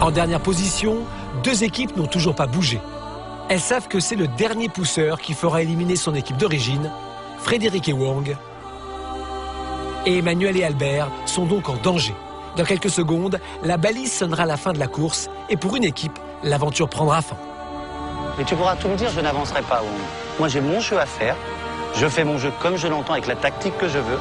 En dernière position, deux équipes n'ont toujours pas bougé. Elles savent que c'est le dernier pousseur qui fera éliminer son équipe d'origine. Frédéric et Wang et Emmanuel et Albert sont donc en danger. Dans quelques secondes, la balise sonnera à la fin de la course et pour une équipe, l'aventure prendra fin. Mais tu pourras tout me dire, je n'avancerai pas, Wang. Moi, j'ai mon jeu à faire. Je fais mon jeu comme je l'entends, avec la tactique que je veux.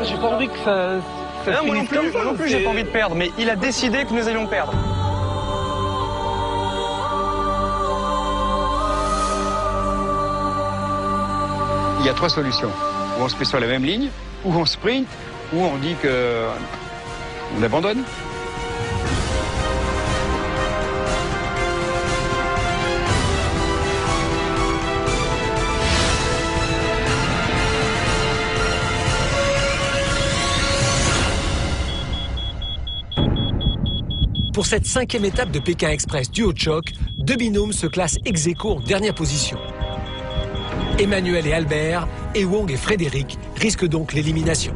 J'ai pas envie que ça moi non plus, j'ai pas envie de perdre, mais il a décidé que nous allions perdre. Il y a trois solutions. Ou on se met sur la même ligne, ou on sprint, ou on dit que on abandonne. Pour cette 5e étape de Pékin Express du Haut-Choc, deux binômes se classent ex aequo en dernière position. Emmanuel et Albert, et Wang et Frédéric risquent donc l'élimination.